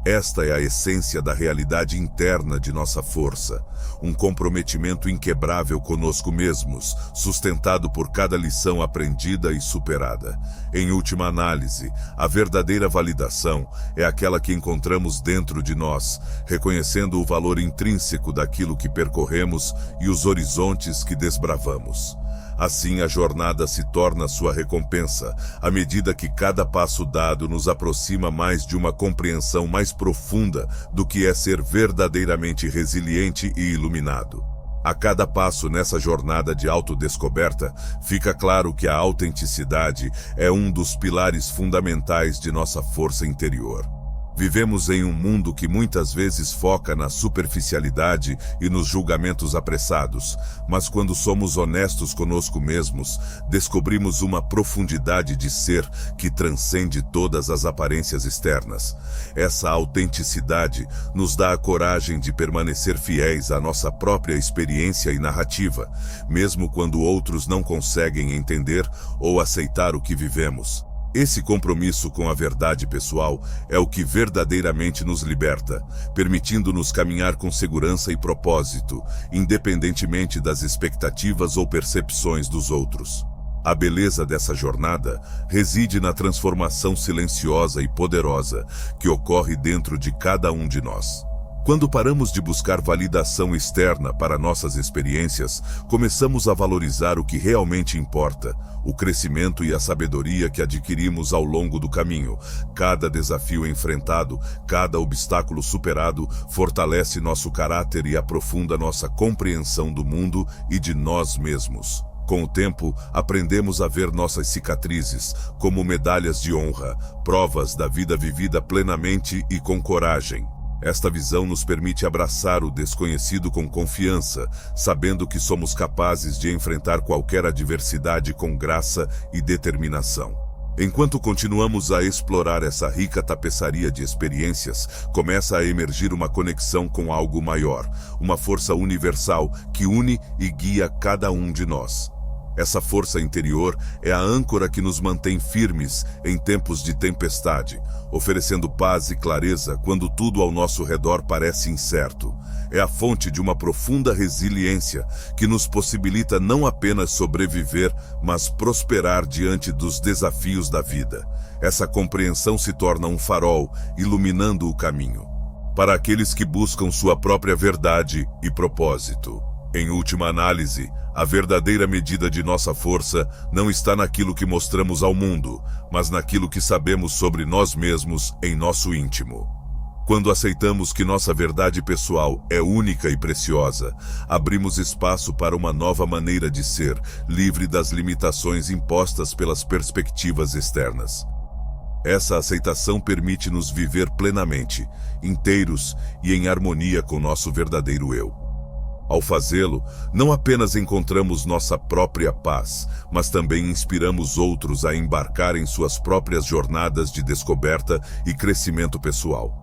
Esta é a essência da realidade interna de nossa força, um comprometimento inquebrável conosco mesmos, sustentado por cada lição aprendida e superada. Em última análise, a verdadeira validação é aquela que encontramos dentro de nós, reconhecendo o valor intrínseco daquilo que percorremos e os horizontes que desbravamos. Assim, a jornada se torna sua recompensa, à medida que cada passo dado nos aproxima mais de uma compreensão mais profunda do que é ser verdadeiramente resiliente e iluminado. A cada passo nessa jornada de autodescoberta, fica claro que a autenticidade é um dos pilares fundamentais de nossa força interior. Vivemos em um mundo que muitas vezes foca na superficialidade e nos julgamentos apressados, mas quando somos honestos conosco mesmos, descobrimos uma profundidade de ser que transcende todas as aparências externas. Essa autenticidade nos dá a coragem de permanecer fiéis à nossa própria experiência e narrativa, mesmo quando outros não conseguem entender ou aceitar o que vivemos. Esse compromisso com a verdade pessoal é o que verdadeiramente nos liberta, permitindo-nos caminhar com segurança e propósito, independentemente das expectativas ou percepções dos outros. A beleza dessa jornada reside na transformação silenciosa e poderosa que ocorre dentro de cada um de nós. Quando paramos de buscar validação externa para nossas experiências, começamos a valorizar o que realmente importa, o crescimento e a sabedoria que adquirimos ao longo do caminho. Cada desafio enfrentado, cada obstáculo superado, fortalece nosso caráter e aprofunda nossa compreensão do mundo e de nós mesmos. Com o tempo, aprendemos a ver nossas cicatrizes como medalhas de honra, provas da vida vivida plenamente e com coragem. Esta visão nos permite abraçar o desconhecido com confiança, sabendo que somos capazes de enfrentar qualquer adversidade com graça e determinação. Enquanto continuamos a explorar essa rica tapeçaria de experiências, começa a emergir uma conexão com algo maior, uma força universal que une e guia cada um de nós. Essa força interior é a âncora que nos mantém firmes em tempos de tempestade, oferecendo paz e clareza quando tudo ao nosso redor parece incerto. É a fonte de uma profunda resiliência que nos possibilita não apenas sobreviver, mas prosperar diante dos desafios da vida. Essa compreensão se torna um farol, iluminando o caminho para aqueles que buscam sua própria verdade e propósito. Em última análise, a verdadeira medida de nossa força não está naquilo que mostramos ao mundo, mas naquilo que sabemos sobre nós mesmos em nosso íntimo. Quando aceitamos que nossa verdade pessoal é única e preciosa, abrimos espaço para uma nova maneira de ser, livre das limitações impostas pelas perspectivas externas. Essa aceitação permite-nos viver plenamente, inteiros e em harmonia com nosso verdadeiro eu. Ao fazê-lo, não apenas encontramos nossa própria paz, mas também inspiramos outros a embarcar em suas próprias jornadas de descoberta e crescimento pessoal.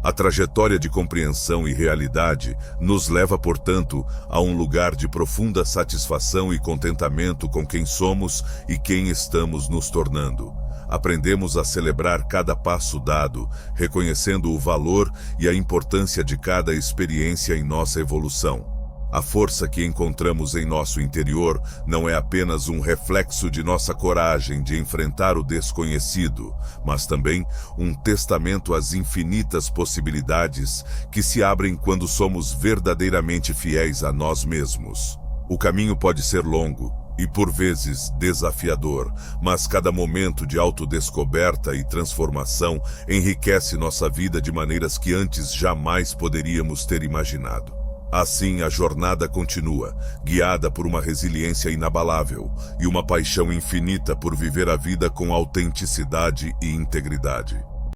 A trajetória de compreensão e realidade nos leva, portanto, a um lugar de profunda satisfação e contentamento com quem somos e quem estamos nos tornando. Aprendemos a celebrar cada passo dado, reconhecendo o valor e a importância de cada experiência em nossa evolução. A força que encontramos em nosso interior não é apenas um reflexo de nossa coragem de enfrentar o desconhecido, mas também um testamento às infinitas possibilidades que se abrem quando somos verdadeiramente fiéis a nós mesmos. O caminho pode ser longo e por vezes desafiador, mas cada momento de autodescoberta e transformação enriquece nossa vida de maneiras que antes jamais poderíamos ter imaginado. Assim, a jornada continua, guiada por uma resiliência inabalável e uma paixão infinita por viver a vida com autenticidade e integridade.